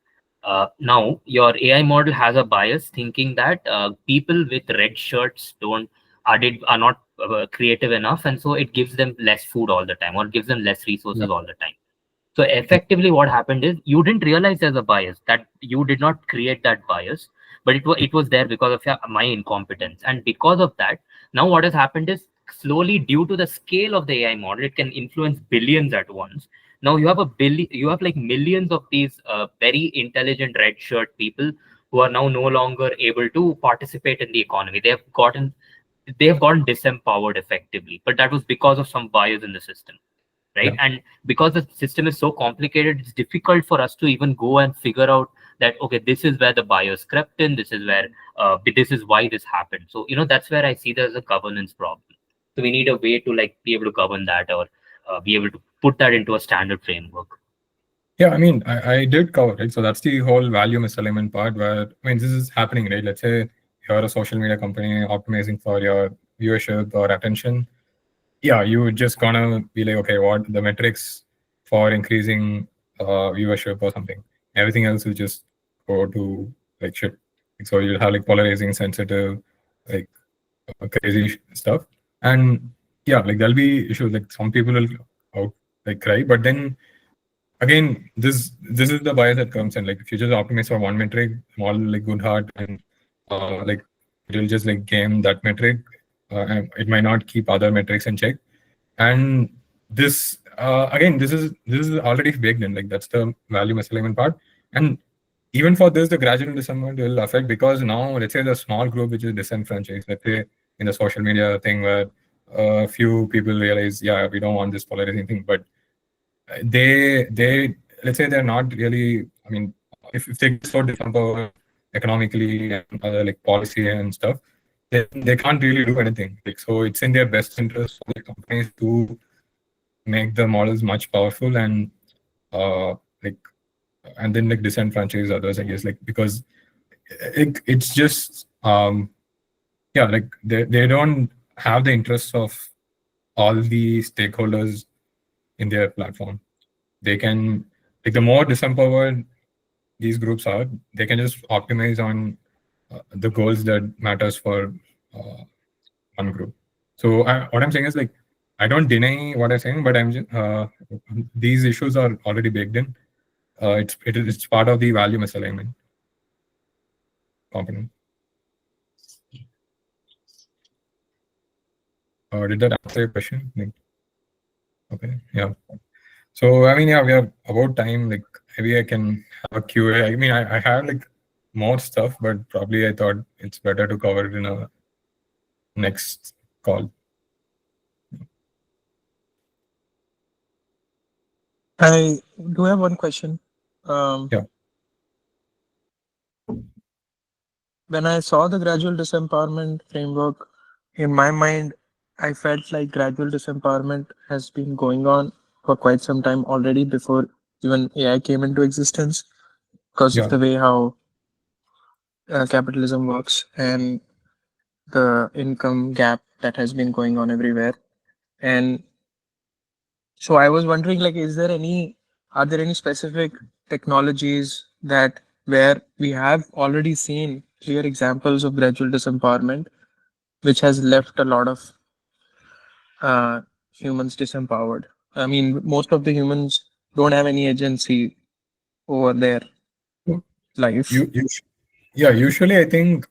Now, your AI model has a bias, thinking that people with red shirts are not creative enough, and so it gives them less food all the time, or gives them less resources all the time. So effectively, what happened is you didn't realize there's a bias, that you did not create that bias, but it was there because of my incompetence, and because of that, now what has happened is slowly, due to the scale of the AI model, it can influence billions at once. Now you have like millions of these very intelligent red shirt people who are now no longer able to participate in the economy. They have gotten disempowered effectively, but that was because of some bias in the system, right? Yeah. And because the system is so complicated, it's difficult for us to even go and figure out that, okay, this is where the bias crept in, this is where this is why this happened. So that's where I see there's a governance problem. So we need a way to like be able to govern that, or be able to put that into a standard framework. Yeah, I mean, I did cover it. So that's the whole value misalignment part where, I mean, this is happening, right? Let's say you're a social media company optimizing for your viewership or attention. Yeah, you just gonna be like, okay, what the metrics for increasing viewership or something. Everything else will just go to like shit. So you'll have like polarizing, sensitive, like crazy stuff. And yeah, like there'll be issues. Like some people will out like cry, but then again, this is the bias that comes in. Like if you just optimize for one metric, small like good heart, and like it will just like game that metric, and it might not keep other metrics in check. And this again, this is already baked in. Like that's the value misalignment part. And even for this, the gradual disempowerment will affect because now let's say the small group which is disenfranchised. Let's say in the social media thing where a few people realize, yeah, we don't want this polarizing thing, but they let's say they're not really, I mean, if they get so disempowered economically and other like policy and stuff, they can't really do anything. Like so it's in their best interest for the companies to make the models much powerful and like and then like disenfranchise others, I guess, like because it's just yeah, like they don't have the interests of all the stakeholders in their platform. They can, like the more disempowered these groups are, they can just optimize on the goals that matters for one group. So what I'm saying is like I don't deny what I'm saying, but I'm just, these issues are already baked in. It's part of the value misalignment component. Did that answer your question? Like, okay, yeah. So I mean, yeah, we are about time. Like maybe I can have a QA. I mean, I have like more stuff, but probably I thought it's better to cover it in a next call. I do have one question. Yeah. When I saw the gradual disempowerment framework, in my mind, I felt like gradual disempowerment has been going on for quite some time already before even AI came into existence because of Yeah. the way how capitalism works and the income gap that has been going on everywhere. And so I was wondering, like, are there any specific technologies that where we have already seen clear examples of gradual disempowerment, which has left a lot of humans disempowered? I mean, most of the humans don't have any agency over their life. You yeah. Usually, I think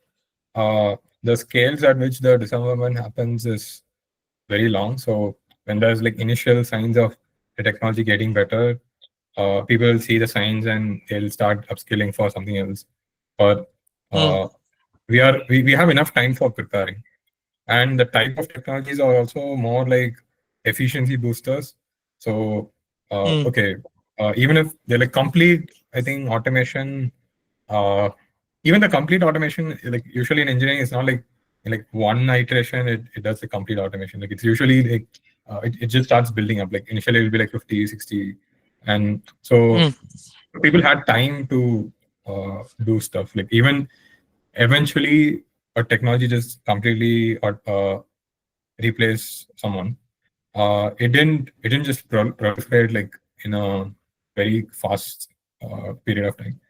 the scales at which the disarmament happens is very long. So when there's like initial signs of the technology getting better, people will see the signs and they'll start upskilling for something else. But Mm, we have enough time for preparing. And the type of technologies are also more like efficiency boosters. So mm, okay, even if they're like complete, I think automation, uh, even the complete automation, like usually in engineering, it's not like in like one iteration it does the complete automation. Like it's usually like it just starts building up. Like initially it'll be like 50, 60, and so mm. people had time to do stuff. Like even eventually a technology just completely replace someone. It didn't just proliferate like in a very fast period of time.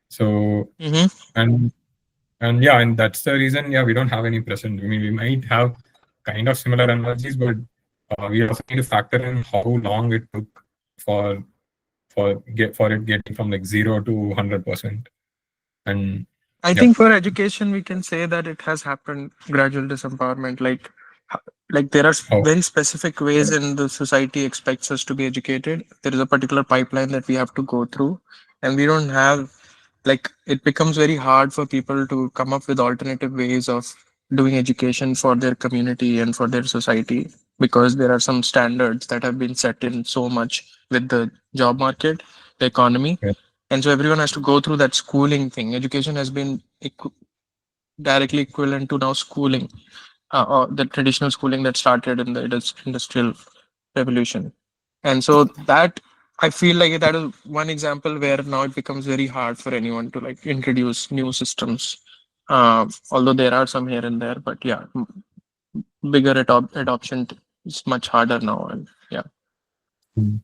So Mm-hmm. and yeah, and that's the reason, yeah, we don't have any present. I mean, we might have kind of similar analogies, but we also need to factor in how long it took for for it getting from like 0 to 100%. And I yeah, think for education, we can say that it has happened gradual disempowerment. Like Like there are Oh, very specific ways in the society expects us to be educated. There is a particular pipeline that we have to go through, and we don't have, like, it becomes very hard for people to come up with alternative ways of doing education for their community and for their society, because there are some standards that have been set in so much with the job market, the economy. yeah. And so everyone has to go through that schooling thing. Education has been directly equivalent to now schooling, or the traditional schooling that started in the industrial revolution. And so that, I feel like that is one example where now it becomes very hard for anyone to like introduce new systems. Although there are some here and there, but yeah, bigger adoption is much harder now. And yeah, Hmm.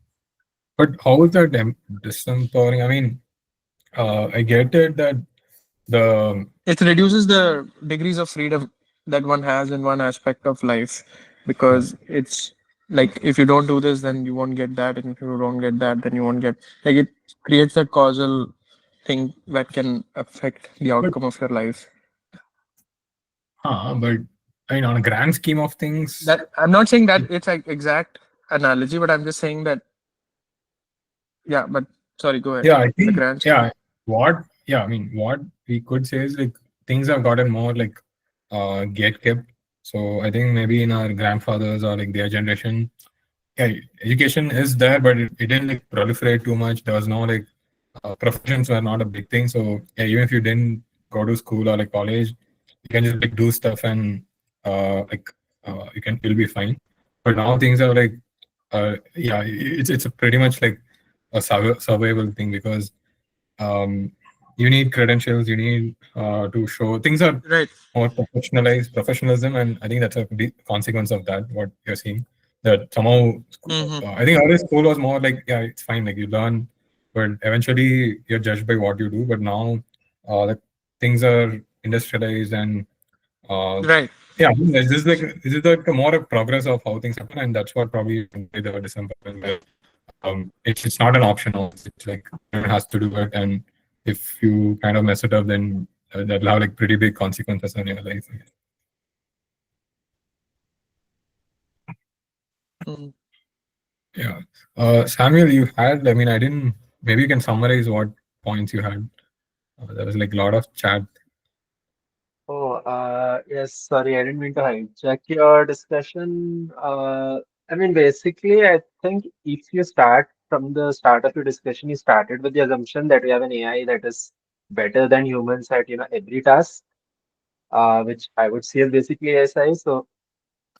But how is that disempowering? I mean, I get it that the it reduces the degrees of freedom that one has in one aspect of life, because it's like if you don't do this, then you won't get that, and if you don't get that, then you won't get, like, it creates that causal thing that can affect the but outcome of your life. but I mean, on a grand scheme of things, That I'm not saying that it's like exact analogy, but I'm just saying that, yeah, but sorry, go ahead. yeah, I The think grand scheme. yeah. I mean, what we could say is like things have gotten more like get kept. So I think maybe in our grandfathers or like their generation, yeah, education is there, but it didn't like proliferate too much. There was no like professions were not a big thing. So yeah, even if you didn't go to school or like college, you can just like do stuff and like you'll be fine. But now things are like yeah, it's a pretty much like a survival thing because um, you need credentials, you need to show things are Right. more professionalism, and I think that's a big consequence of that. What you're seeing that somehow, Mm-hmm. I think earlier school was more like yeah, it's fine, like you learn, but eventually you're judged by what you do. But now, like things are industrialized and Right. yeah, I think this is like a more a progress of how things happen, and that's what probably made the December. It's not an option now. It's like everyone has to do it, and if you kind of mess it up, then that'll have like pretty big consequences on your life. Mm. Yeah. Samuel, you had. I mean, I didn't. Maybe you can summarize what points you had. There was like a lot of chat. Oh, yes, sorry, I didn't mean to hijack your discussion. I mean, basically, I think if you start from the start of your discussion, you started with the assumption that we have an AI that is better than humans at, every task, which I would see as basically ASI. So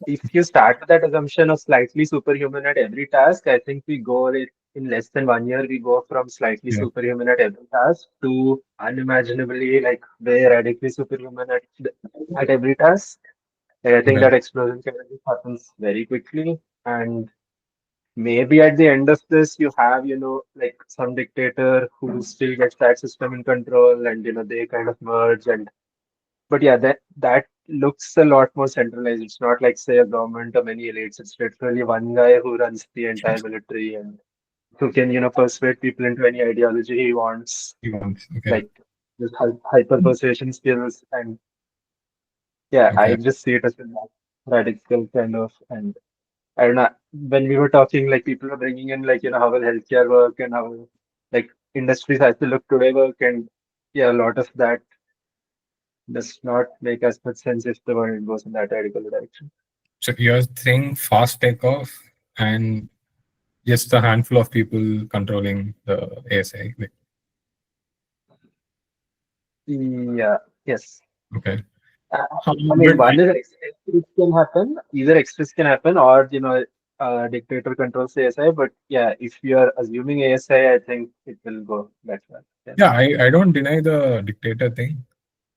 if you start with that assumption of slightly superhuman at every task, I think we go in less than 1 year, we go from slightly Yeah. superhuman at every task to unimaginably like very radically superhuman at every task. And I think Okay. that explosion kind of just happens very quickly. And maybe at the end of this, you have, like some dictator who still gets that system in control and, they kind of merge and but yeah, that looks a lot more centralized. It's not like say a government or many elites. It's literally one guy who runs the entire military and who can, persuade people into any ideology he wants, You want okay. like just hyper persuasion skills. And yeah, I Okay. just see it as a radical kind of. And I don't know, when we were talking, like people were bringing in like, how will healthcare work and how like industries have to look today work. And yeah, a lot of that does not make as much sense if the world goes in that radical direction. So you're saying fast takeoff and just a handful of people controlling the ASI. Like, Yeah, yes. okay. I mean, But one is extremes can happen, either extremes can happen or, dictator controls ASI. But yeah, if you are assuming ASI, I think it will go that way. Yeah. yeah, I don't deny the dictator thing.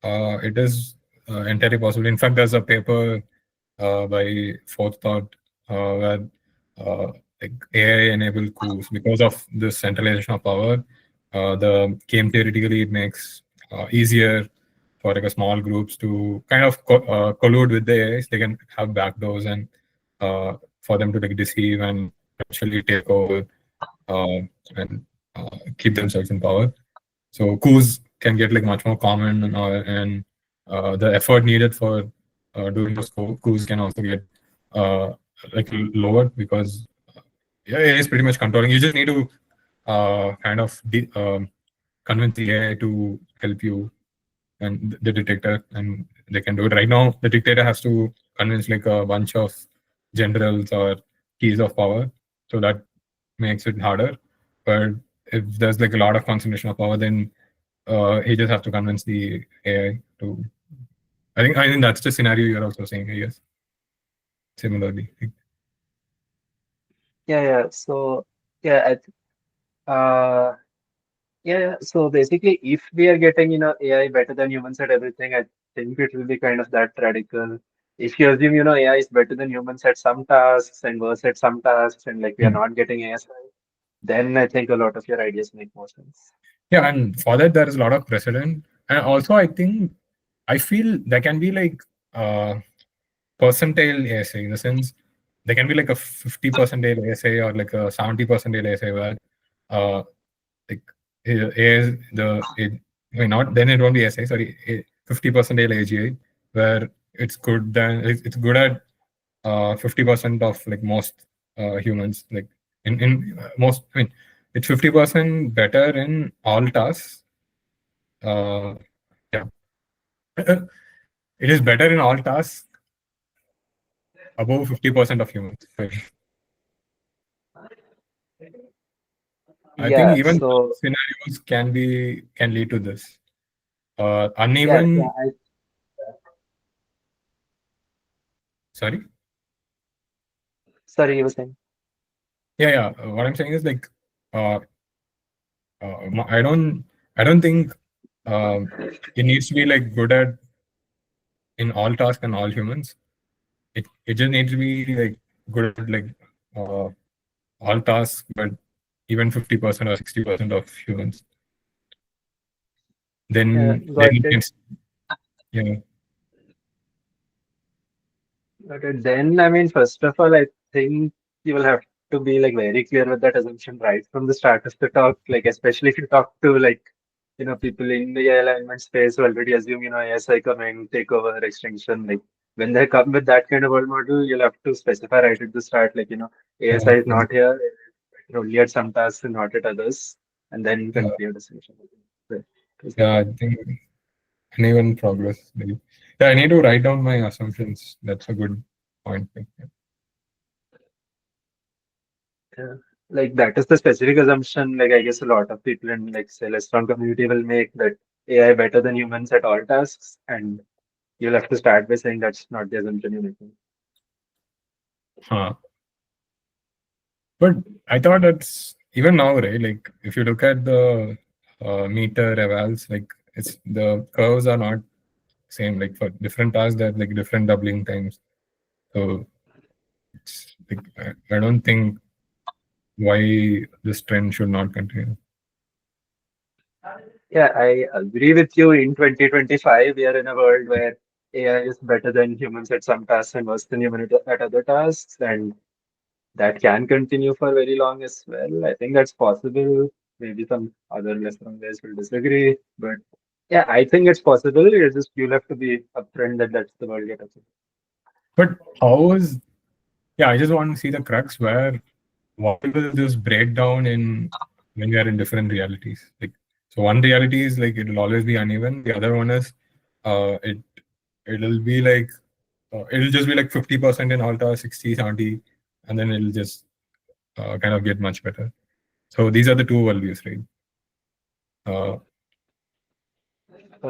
It is entirely possible. In fact, there's a paper by Fourth Thought where like AI-enabled coups because of this centralization of power. The game theoretically it makes easier for like a small groups to kind of collude with the AIs. They can have backdoors and for them to like deceive and actually take over and keep themselves in power. So coups can get like much more common, and the effort needed for doing those coups can also get like lowered because yeah, AI is pretty much controlling. You just need to kind of convince the AI to help you and the dictator, and they can do it. Right now, the dictator has to convince like a bunch of generals or keys of power, so that makes it harder. But if there's like a lot of concentration of power, then he just has to convince the AI to. I think that's the scenario you're also saying, I guess. Similarly. Yeah. So yeah, yeah. So basically, if we are getting, AI better than humans at everything, I think it will be kind of that radical. If you assume, AI is better than humans at some tasks and worse at some tasks, and like we are Hmm. not getting AI, then I think a lot of your ideas make more sense. Yeah, and for that there is a lot of precedent, and also I feel there can be like uh, percentile ASA in the sense there can be like a 50 percentile ASA or like a 70 percentile ASA where uh, like I mean not then it won't be SA, sorry, 50 percentile AGI where it's good than it's good at 50% of like most humans, like in most, I mean it's 50% better in all tasks. uh, yeah. It is better in all tasks above 50% of humans. I think Yeah. even So scenarios can lead to this. yeah. Uneven. Sorry. Sorry, you were saying. Yeah. What I'm saying is like, uh, I don't think it needs to be like good at in all tasks and all humans. It just needs to be like good at like uh, all tasks, but even 50% or 60% of humans. Yeah, Then got you it. can, yeah. Okay, then I mean, first of all, I think you will have to be like very clear with that assumption right from the start of the talk. Like, especially if you talk to like, people in the AI alignment space who already assume, ASI coming, takeover, extinction. Like, when they come with that kind of world model, you'll have to specify right at the start, like, ASI is not here, only at some tasks and not at others, and then you can Yeah, clear distinction. Right. Is the yeah, I point. think uneven progress. Maybe. Yeah, I need to write down my assumptions. That's a good point. Yeah. Like that is the specific assumption. Like I guess a lot of people in like Celestron community will make that AI better than humans at all tasks, and you'll have to start by saying that's not the assumption you're making. Huh. But I thought that's even now, right? Like if you look at the meter evals, like it's the curves are not same. Like for different tasks, there are like different doubling times. So it's like I don't think why this trend should not continue. Yeah, I agree with you. In 2025, we are in a world where AI is better than humans at some tasks and worse than humans at other tasks, and that can continue for very long as well. I think that's possible. Maybe some other lesson guys will disagree, but yeah, I think it's possible. It's just you'll have to be upfront that that's the world you're touching. But how is yeah? I just want to see the crux where why will this break down in when we are in different realities? Like so, one reality is like it will always be uneven. The other one is it'll be like it'll just be like 50% in Alta, 60, 70, and then it'll just kind of get much better. So these are the two worldviews, right? Uh,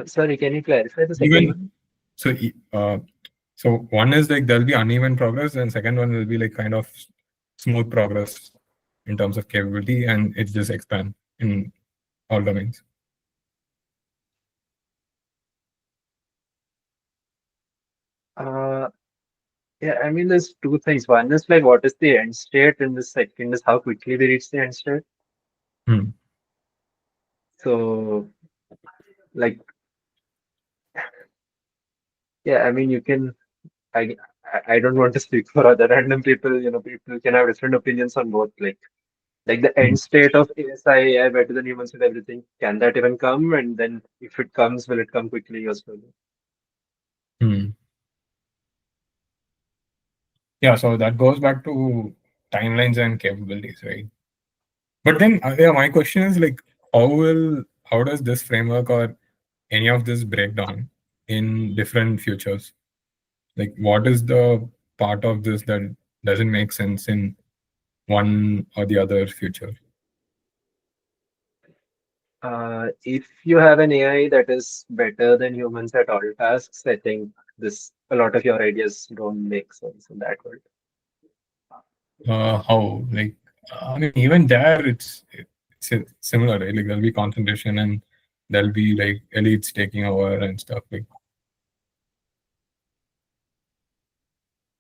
Sorry, can you clarify the second even one? so, so one is like there'll be uneven progress, and second one will be like kind of smooth progress in terms of capability, and it just expand in all domains. Uh, yeah, I mean, there's two things. One is like, what is the end state, and the second is how quickly we reach the end state. Hmm. So, like, yeah, I mean, you can. I don't want to speak for other random people. People can have different opinions on both. Like the Hmm. end state of ASI, AI better than humans with everything. Can that even come? And then if it comes, will it come quickly or slowly? Hmm. Yeah, so that goes back to timelines and capabilities, right? But then, yeah, my question is like, how does this framework or any of this break down in different futures? Like, what is the part of this that doesn't make sense in one or the other future? If you have an AI that is better than humans at all tasks, I think this a lot of your ideas don't make sense in that world. How? Like, I mean, even there, it's similar, right? Like, there'll be concentration and there'll be like elites taking over and stuff. Like,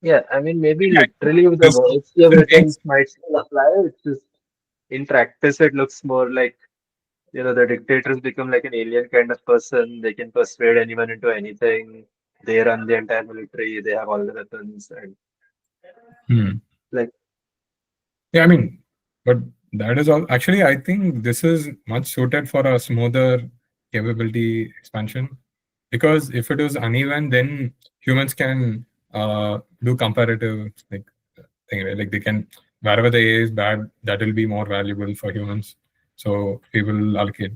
Yeah, I mean maybe yeah, literally the this words you have doesn't make written might still apply. It's just in practice it looks more like the dictators become like an alien kind of person. They can persuade anyone into anything. They run the entire military. They have all the weapons and Hmm. like Yeah, I mean, but that is all. Actually, I think this is much suited for a smoother capability expansion because if it is uneven, then humans can do comparative like thing, right? Like they can wherever the A is bad, that will be more valuable for humans. So people will allocate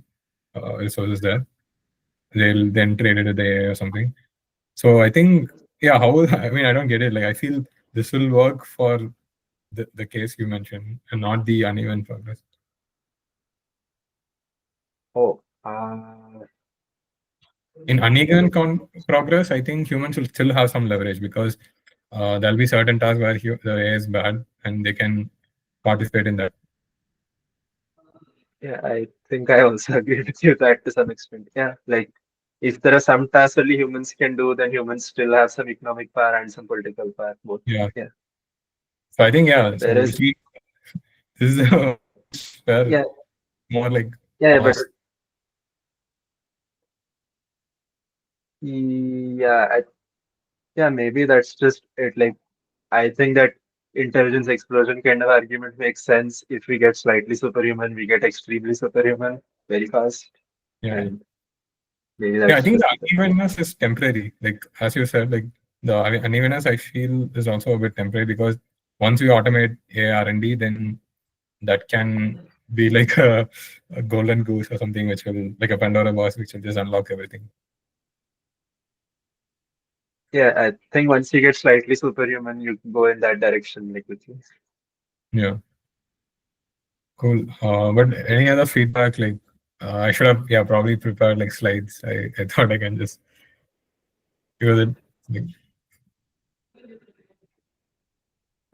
resources there. They'll then trade it with the AI or something. So I think, yeah, how I mean, I don't get it. Like I feel this will work for the case you mentioned and not the uneven progress. oh In uneven progress, I think humans will still have some leverage because there'll be certain tasks where the AI is bad and they can participate in that. yeah, I think I also agree with you that to some extent. Yeah, like if there are some tasks only humans can do, then humans still have some economic power and some political power both. Yeah. Yeah. So I think, yeah, so Whereas if we, this is where yeah, more like yeah, but past. yeah, yeah, maybe that's just it. Like I think that intelligence explosion kind of argument makes sense. If we get slightly superhuman, we get extremely superhuman very fast. Yeah. And maybe Yeah, I that's think just the it. unevenness is temporary. Like as you said, like the unevenness I feel is also a bit temporary because once we automate AR&D, then that can be like a golden goose or something which will like a Pandora box which will just unlock everything. Yeah, I think once you get slightly superhuman, you go in that direction like quickly. Yeah, cool. But any other feedback? Like I should have probably prepared like slides. I thought I can just because it like,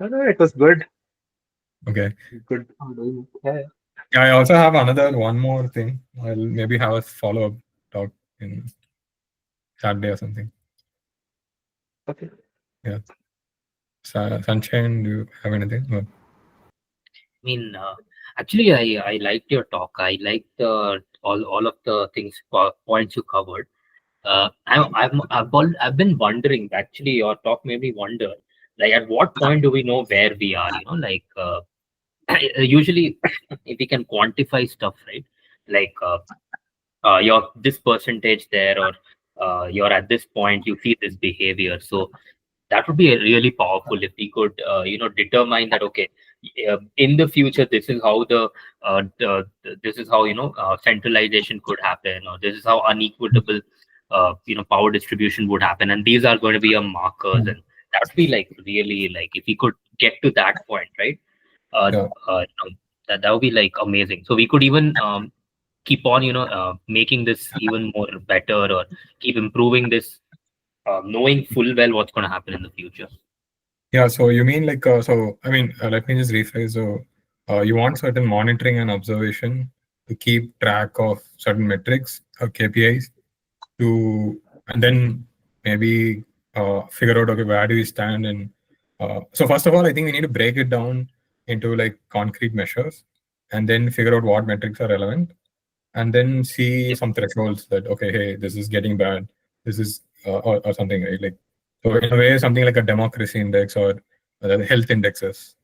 No, no, it was good. okay. Good. Yeah. Yeah, I also have another one more thing. I'll maybe have a follow up talk in Saturday or something. Okay. Yeah. Sunshine, do you have anything? Or- I mean, actually, I liked your talk. I liked all of the things points you covered. I've been wondering. Actually, your talk made me wonder. Like, at what point do we know where we are? Like usually, if we can quantify stuff, right? Like you're this percentage there, or you're at this point, you see this behavior. So that would be really powerful if we could determine that, okay, in the future this is how this is how centralization could happen, or this is how unequitable power distribution would happen, and these are going to be markers. And that would be like really, like, if we could get to that point, right? uh, Yeah. that would be like amazing. So we could even keep on making this even more better, or keep improving this, knowing full well what's going to happen in the future. Yeah. So you mean like so? I mean, let me just rephrase. So you want certain monitoring and observation to keep track of certain metrics or KPIs to, and then maybe figure out, okay, where do we stand? And so first of all, I think we need to break it down into like concrete measures, and then figure out what metrics are relevant, and then see Yep. some thresholds that, okay, hey, this is getting bad, this is or something, right? Like, so in a way, something like a democracy index or the health indexes,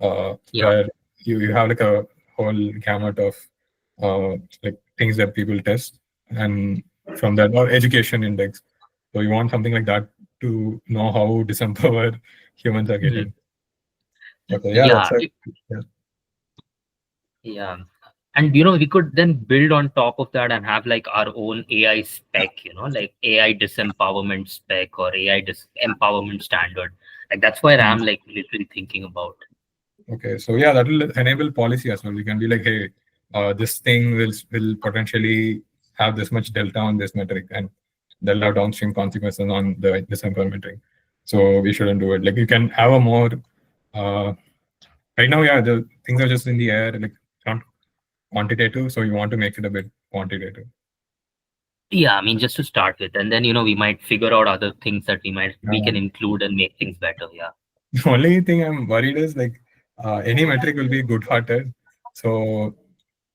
Yeah. where you have like a whole gamut of like things that people test, and from that, or education index. So you want something like that to know how disempowered humans are Mhm. getting. Okay, yeah, Yeah, that's like yeah. yeah. And we could then build on top of that and have like our own AI spec, like AI disempowerment spec or AI empowerment standard. Like that's where Hmm. I'm like literally thinking about. Okay, so yeah, that will enable policy as well. We can be like, hey, this thing will potentially have this much delta on this metric, and they'll have downstream consequences on this metric. So we shouldn't do it. Like you can have a more uh, right now, yeah, the things are just in the air, like not quantitative. So you want to make it a bit quantitative. Yeah, I mean just to start with, and then we might figure out other things that we can include and make things better. Yeah. The only thing I'm worried is like any metric will be good-hearted. So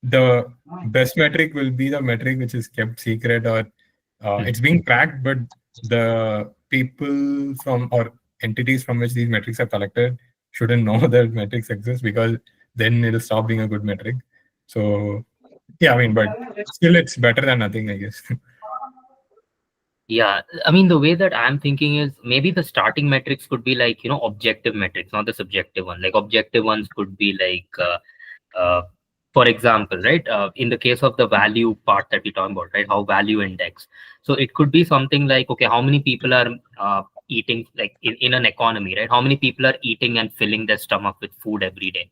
the best metric will be the metric which is kept secret or it's being tracked, but the people from or entities from which these metrics are collected shouldn't know that metrics exist because then it'll stop being a good metric. So yeah, I mean, but still it's better than nothing, I guess. Yeah, I mean, the way that I'm thinking is maybe the starting metrics could be like, objective metrics, not the subjective one. Like objective ones could be like, for example, right? In the case of the value part that we're talking about, right? How value index. So it could be something like, okay, how many people are eating, like in an economy, right? How many people are eating and filling their stomach with food every day?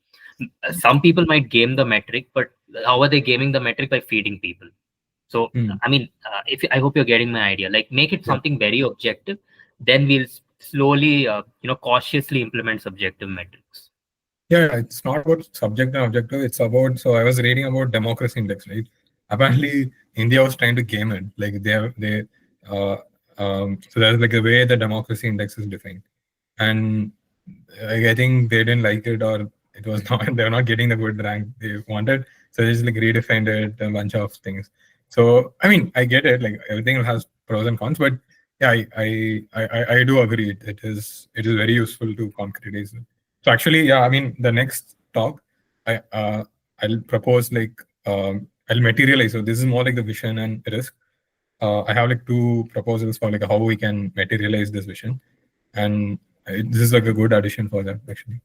Some people might game the metric, but how are they gaming the metric? By feeding people. So, Hmm. I mean, if I hope you're getting my idea, like make it Yeah. something very objective, then we'll slowly, cautiously implement subjective metrics. Yeah, it's not about subject and objective. It's about, so I was reading about democracy index, right? Apparently, India was trying to game it. Like uh, so that's like the way the democracy index is defined. And I think they didn't like it, or it was not, they were not getting the good rank they wanted. So they just like redefined it, a bunch of things. So, I mean, I get it. Like everything has pros and cons, but yeah, I do agree. It is very useful to concretize it. So actually, yeah, I mean, the next talk, I'll propose like I'll materialize. So this is more like the vision and risk. I have like two proposals for like how we can materialize this vision, and this is like a good addition for that actually.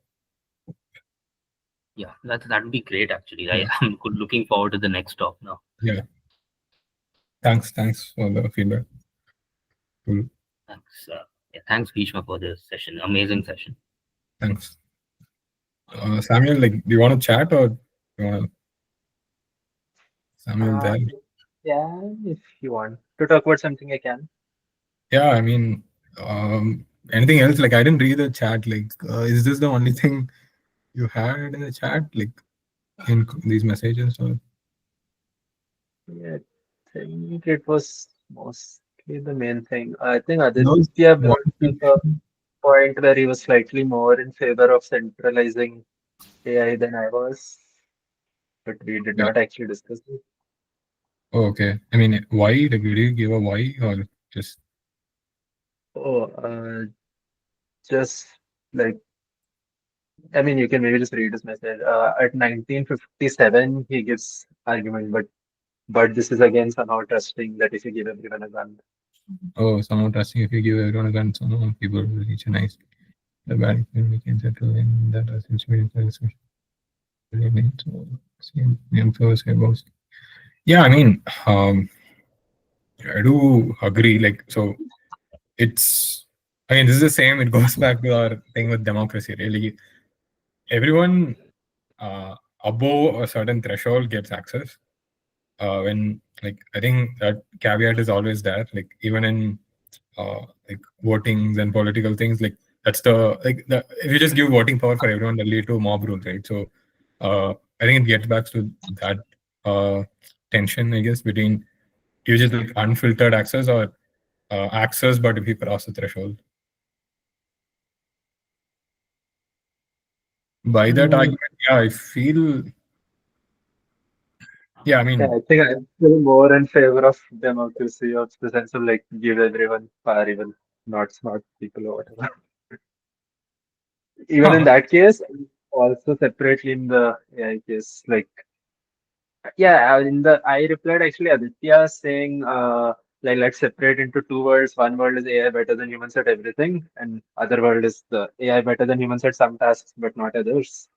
Yeah, that would be great actually. Yeah, I'm looking forward to the next talk now. yeah. Thanks for the feedback. Cool. Thanks. Yeah, thanks, Bhishma, for this session. Amazing session. Thanks. Samuel, like, do you want to chat or do you want to? Samuel Uh, there? yeah, if you want to talk about something, I can. Yeah, I mean, anything else? Like, I didn't read the chat. Like, is this the only thing you had in the chat? Like, in these messages? Or Yeah, I think it was mostly the main thing. I think those Aditya brought up a modifications? point where he was slightly more in favor of centralizing AI than I was, but we did Yeah. not actually discuss it. Oh, okay. I mean, why? Like, did you give a why or just? Oh, just like, I mean, you can maybe just read his message. At 1957, he gives argument, but this is again somehow trusting that if you give everyone a gun. Oh, someone asking if you give everyone a gun, some people will reach a nice. The bad we can settle in that essentially yeah, I mean, I do agree. Like, so it's, I mean, this is the same. It goes back to our thing with democracy. Really, everyone above a certain threshold gets access. When like I think that caveat is always there. Like even in like votings and political things, like that's the like the, if you just give voting power for everyone, that'll lead to mob rule, right? So I think it gets back to that tension, I guess, between you just like unfiltered access or access, but if you cross the threshold. By that Mm, argument, yeah, I feel, yeah, I yeah, mean, I think I'm still more in favor of democracy, of the sense of like give everyone power, even not smart people or whatever. Even in huh, that case, also separately in the AI case, like yeah, in the I replied actually Aditya saying like let's separate into two worlds. One world is AI better than humans at everything, and other world is the AI better than humans at some tasks but not others.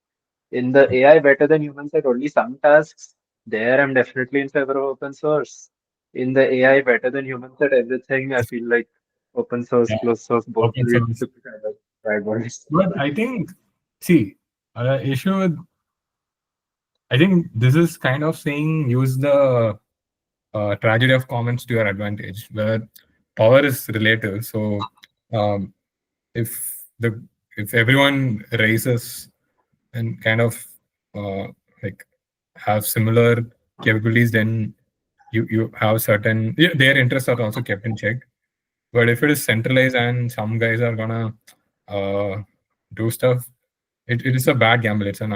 In the AI better than humans at only some tasks, there I'm definitely in favor of open source. In the AI better than humans at everything, I feel like open source, Yeah, closed source both open lead source. to kind of bad worlds. But I think, see, the issue with, I think this is kind of saying use the tragedy of commons to your advantage, where power is relative. So um, if the if everyone raises and kind of uh, like have similar capabilities, then you have certain, yeah, their interests are also kept in check. But if it is centralized and some guys are gonna uh, do stuff, it is a bad gamble. It's an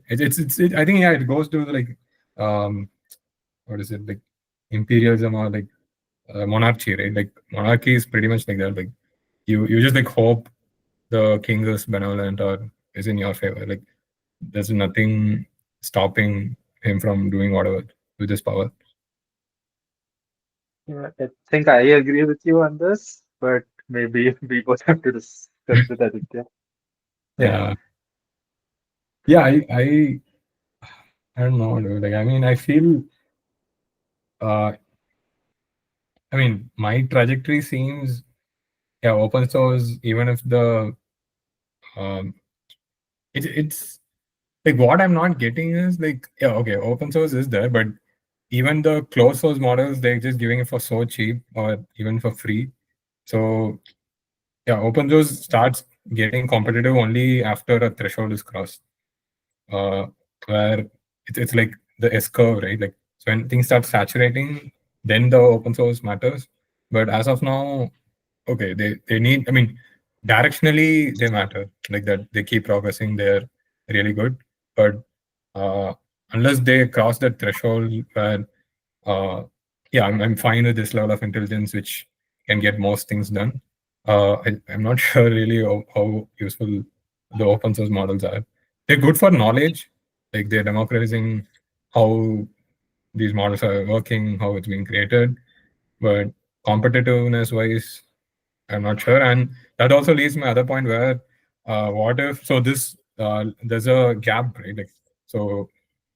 I think, yeah, it goes to like um what is it, like imperialism or like monarchy, right? Like monarchy is pretty much like that. Like you just like hope the king is benevolent or is in your favor. Like there's nothing stopping him from doing whatever with his power. Yeah, I think I agree with you on this, but maybe we both have to discuss with Aditya. Yeah. Yeah, yeah. I don't know, dude. Like I mean, I feel. Uh, I mean, my trajectory seems, yeah, open source. Even if the um, it's like what I'm not getting is like, yeah, okay, open source is there, but even the closed source models, they're just giving it for so cheap or even for free. So yeah, open source starts getting competitive only after a threshold is crossed, uh, where it's like the S curve, right? Like so when things start saturating, then the open source matters. But as of now, okay, they need. I mean, directionally they matter. Like that, they keep progressing. They're really good, but uh, unless they cross that threshold where uh, yeah, I'm fine with this level of intelligence, which can get most things done. I'm not sure really how useful the open source models are. They're good for knowledge, like they're democratizing how these models are working, how it's being created. But competitiveness wise, I'm not sure. And that also leads to my other point where what if, so this, there's a gap, right? Like, so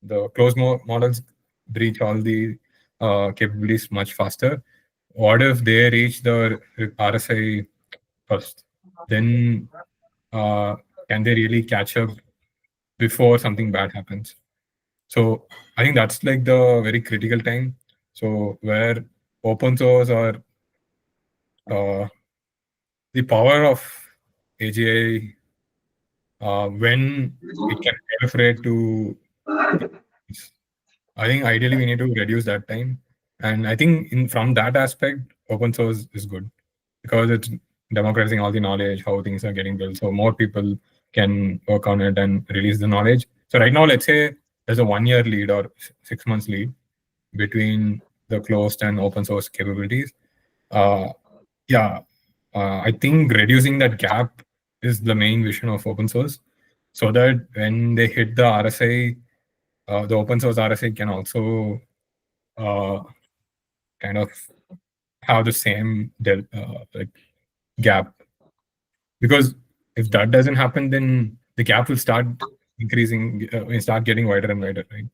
the closed models breach all the capabilities much faster. What if they reach the RSI first? Then can they really catch up before something bad happens? So I think that's like the very critical time. So where open source or uh, the power of AGI, when it can proliferate to, I think ideally we need to reduce that time. And I think in from that aspect, open source is good because it's democratizing all the knowledge, how things are getting built. So more people can work on it and release the knowledge. So right now, let's say there's a 1 year lead or 6 months lead between the closed and open source capabilities. Uh, yeah, I think reducing that gap is the main vision of open source, so that when they hit the RSI, the open source RSI can also uh, kind of have the same like gap. Because if that doesn't happen, then the gap will start increasing, will start getting wider and wider, right?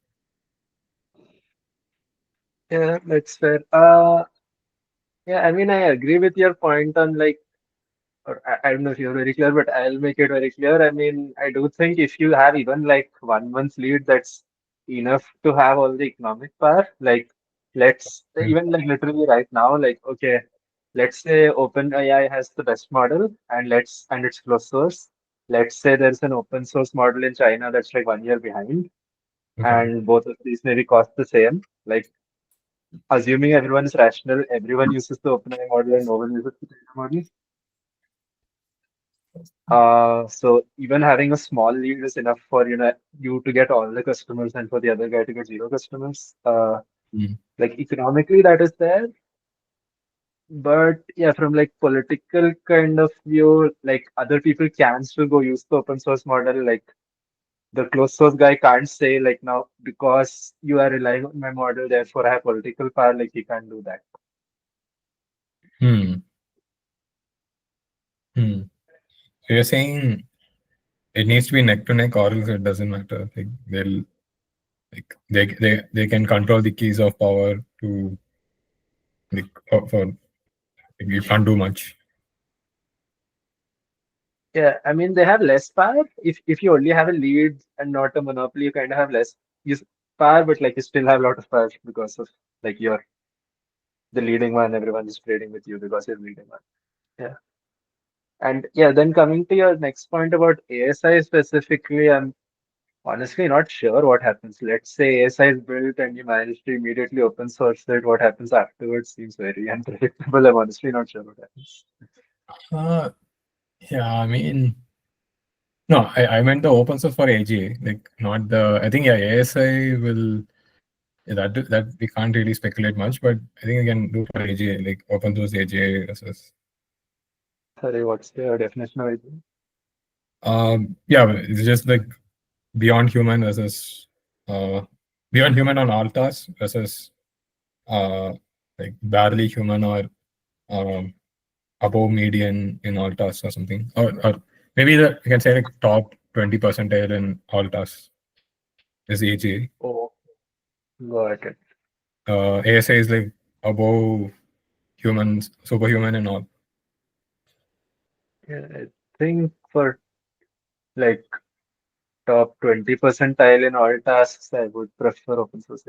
Yeah, that's fair. Yeah, I mean, I agree with your point on like, or I don't know if you're very clear, but I'll make it very clear. I mean, I do think if you have even like 1 month's lead, that's enough to have all the economic power. Like, let's Yeah. even like literally right now, like, okay, let's say OpenAI has the best model and it's closed source. Let's say there's an open source model in China that's like 1 year behind, Okay. and both of these maybe cost the same. Like, assuming everyone is rational, everyone uses the OpenAI model and no one uses the China model. So even having a small lead is enough for you to get all the customers and for the other guy to get zero customers. Mm. Like economically that is there, but yeah, from like political kind of view, like other people can still go use the open source model. Like the closed source guy can't say like now because you are relying on my model, therefore I have political power. Like he can't do that. Hmm. Hmm. So you're saying it needs to be neck to neck, or else it doesn't matter. Like they'll they can control the keys of power to like for like, you can't do much. Yeah, I mean they have less power. If you only have a lead and not a monopoly, you kind of have less use power, but like you still have a lot of power because of like you're the leading one. Everyone is trading with you because you're leading one. Yeah. And yeah, then coming to your next point about ASI specifically, I'm honestly not sure what happens. Let's say ASI is built and you manage to immediately open source it. What happens afterwards seems very unpredictable. I'm honestly not sure what happens. Uh, yeah, I mean, no, I meant the open source for AGA, like not the. I think yeah, ASI will that we can't really speculate much, but I think we can do for AGA, like open source AGA versus. Sorry, what's your definition of it? Yeah, it's just like beyond human versus beyond human on all tasks versus uh like barely human or um above median in all tasks or something, or maybe you can say like top 20 percentile in all tasks is AGA. Oh, got it. ASA is like above humans, superhuman and all. Yeah, I think for like top 20 percentile in all tasks, I would prefer open source.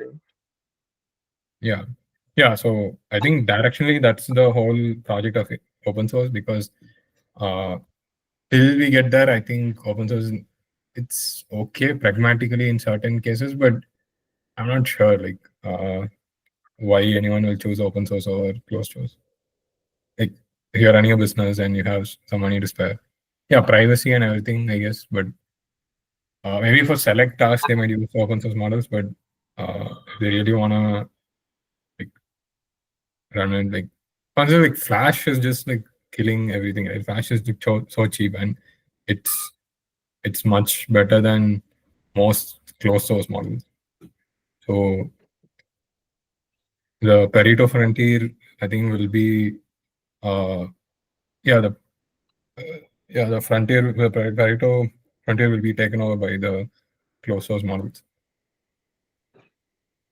Yeah. Yeah. So I think directionally that's the whole project of open source, because uh, till we get there, I think open source it's okay pragmatically in certain cases, but I'm not sure like why anyone will choose open source over closed source. Like if you're running a business and you have some money to spare, yeah, privacy and everything, I guess, but maybe for select tasks they might use open source models, but if they really wanna like run it like consider like Flash is just like killing everything. Right? Flash is like, so cheap and it's it's much better than most closed source models. So the Pareto frontier, I think, will be uh yeah the the frontier the Pareto frontier will be taken over by the closed source models.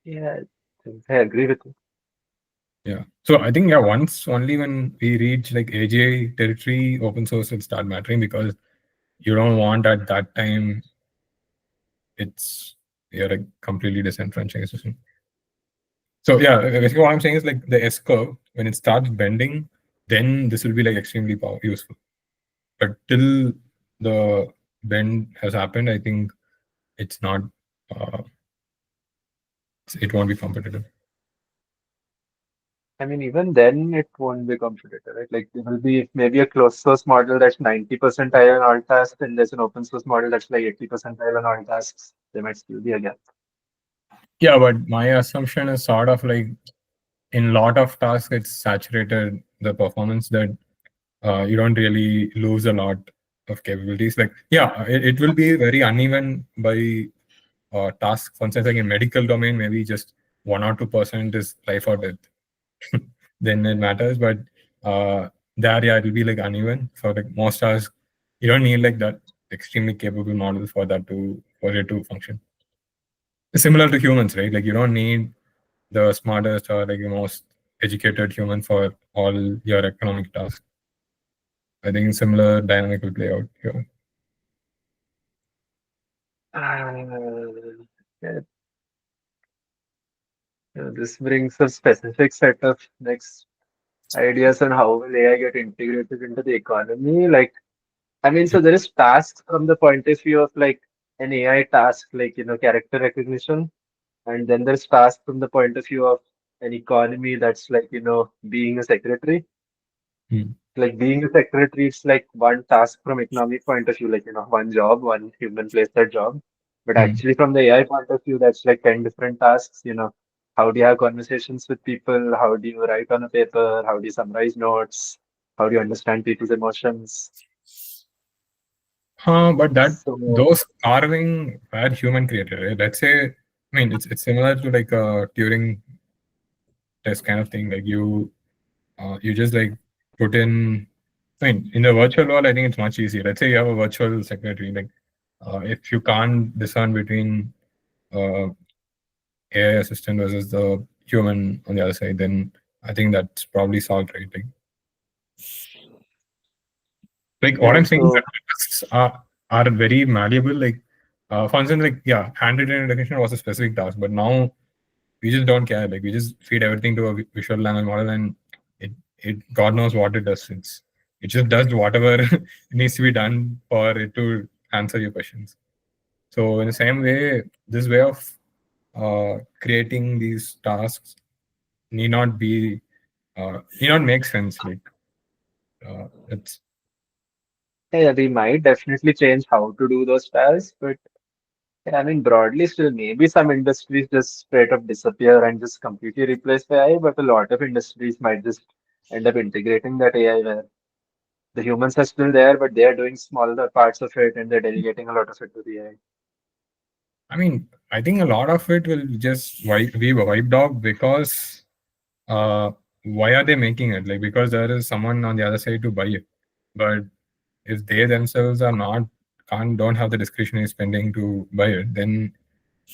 Yeah, I agree with you. Yeah. So I think once only when we reach like AGI territory, open source will start mattering, because you don't want at that time it's you're a completely disenfranchised system. So yeah, basically what I'm saying is like the S curve, when it starts bending, then this will be like extremely useful. But till the bend has happened, I think it's not uh, it won't be competitive. I mean, even then it won't be competitive, right? Like there will be maybe a closed source model that's 90 percentile on all tasks, and there's an open source model that's like 80 percentile on all tasks. There might still be a gap. Yeah, but my assumption is sort of like in lot of tasks it's saturated the performance that you don't really lose a lot of capabilities. Like yeah, it will be very uneven by task. For instance, like in medical domain, maybe just 1 or 2% is life or death. Then it matters, but there yeah, it will be like uneven. So like most tasks, you don't need like that extremely capable model for it to function. It's similar to humans, right? Like you don't need the smartest or like the most educated human for all your economic tasks. I think similar dynamic will play out here. Yeah, this brings a specific set of next ideas on how will AI get integrated into the economy. Like, I mean, so there is tasks from the point of view of like an AI task, like, character recognition. And then there's tasks from the point of view of an economy that's like, being a secretary. Hmm. Like being a secretary, it's like one task from economic point of view, like, one job, one human plays that job. But Hmm. actually from the AI point of view, that's like 10 different tasks, How do you have conversations with people? How do you write on a paper? How do you summarize notes? How do you understand people's emotions? But that So those carving were human created, right? Let's say, I mean, it's similar to like a Turing test kind of thing. Like You just like put in. I mean, in the virtual world, I think it's much easier. Let's say you have a virtual secretary. Like, if you can't discern between AI assistant versus the human on the other side, then I think that's probably solved, right? Like what Okay, I'm saying is that so tasks are very malleable. Like, for instance, like yeah, handwritten recognition was a specific task, but now we just don't care. Like we just feed everything to a visual language model, and it God knows what it does. It just does whatever needs to be done for it to answer your questions. So in the same way, this way of creating these tasks need not be need not make sense. Like it's yeah, we might definitely change how to do those tasks, but yeah, I mean, broadly, still, maybe some industries just straight up disappear and just completely replace AI, but a lot of industries might just end up integrating that AI where the humans are still there, but they are doing smaller parts of it and they're delegating a lot of it to the AI. I mean, I think a lot of it will just be wiped out because uh, why are they making it? Like because there is someone on the other side to buy it. But if they themselves are not don't have the discretionary spending to buy it, then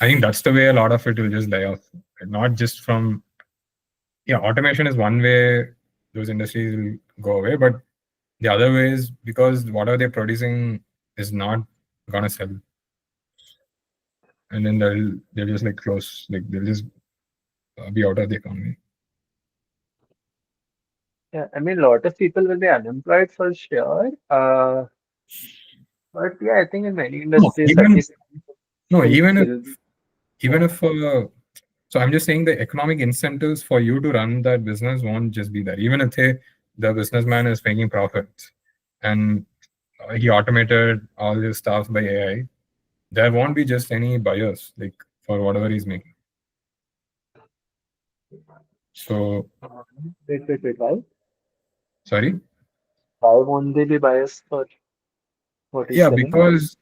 I think that's the way a lot of it will just die off. Not just from automation is one way those industries will go away, but the other way is because whatever they're producing is not gonna sell, and then they'll just like close, like they'll just be out of the economy. Yeah, I mean, a lot of people will be unemployed for sure. But yeah, I think in many No, industries, at least no, will even if still be. even if so I'm just saying the economic incentives for you to run that business won't just be there. Even if the businessman is making profits and he automated all his stuff by AI, there won't be just any buyers like for whatever he's making. So Wait, why? sorry. Why won't they be biased for what he's Yeah, selling? because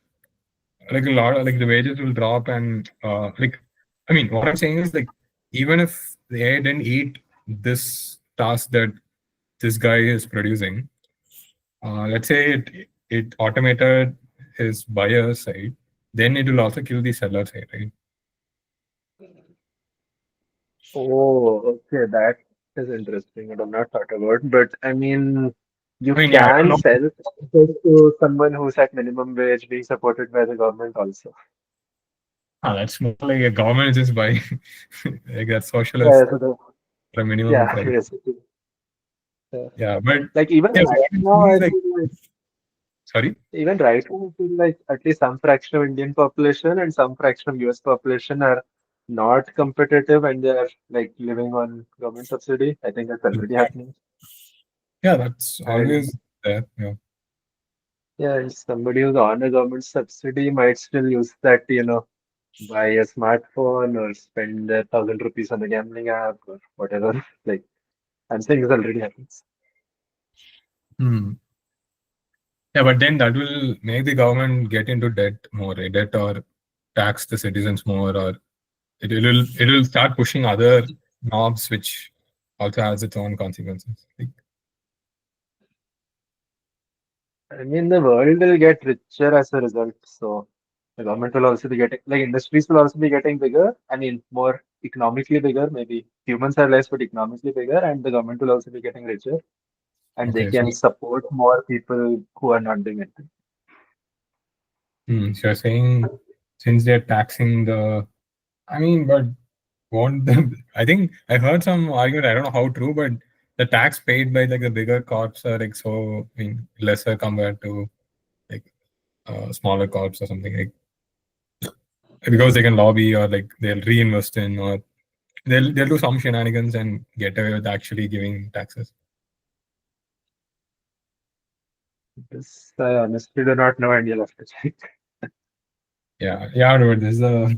like a lot of like the wages will drop and like I mean what I'm saying is like even if the AI didn't eat this task that this guy is producing, let's say it automated his buyer side, then it will also kill the seller side, right? Oh, okay, that is interesting. I've not thought about, but I mean, you I mean, yeah, I don't can know. sell it to someone who's at minimum wage being supported by the government also. That's more like a government is just buying like that Yeah, socialist so for a minimum yeah, price. basically. Yeah. Yeah, but Like even yeah, so right what I'm now, saying is I like feel like sorry. even right now, I feel like at least some fraction of Indian population and some fraction of US population are not competitive and they're like living on government subsidy. I think that's already happening. Yeah, that's And always there. Yeah. yeah, and somebody who's on a government subsidy might still use that, buy a smartphone or spend 1,000 rupees on a gambling app or whatever. Like I'm saying this already happens. Hmm. Yeah, but then that will make the government get into debt more, right? Debt or tax the citizens more, or it will start pushing other knobs, which also has its own consequences. Like, I mean, the world will get richer as a result. So the government will also be getting, like industries will also be getting bigger. I mean, more economically bigger. Maybe humans are less, but economically bigger, and the government will also be getting richer, and they okay, so, can support more people who are not doing it. so you're saying since they're taxing the, I mean, but won't the, I think I heard some argument. I don't know how true, but the tax paid by like the bigger corps are like so, I mean, lesser compared to like smaller corps or something like because they can lobby or like they'll reinvest in or they'll do some shenanigans and get away with actually giving taxes. This I honestly do not know, and you'll have to check. Yeah, dude, this is a.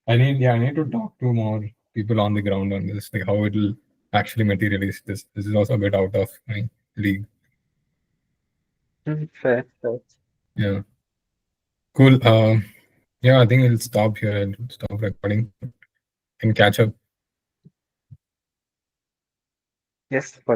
I need to talk to more people on the ground on this, like how it'll actually materialize. This is also a bit out of my league. Fair, fair. Yeah, cool. Yeah, I think we'll stop here and stop recording and catch up. Yes,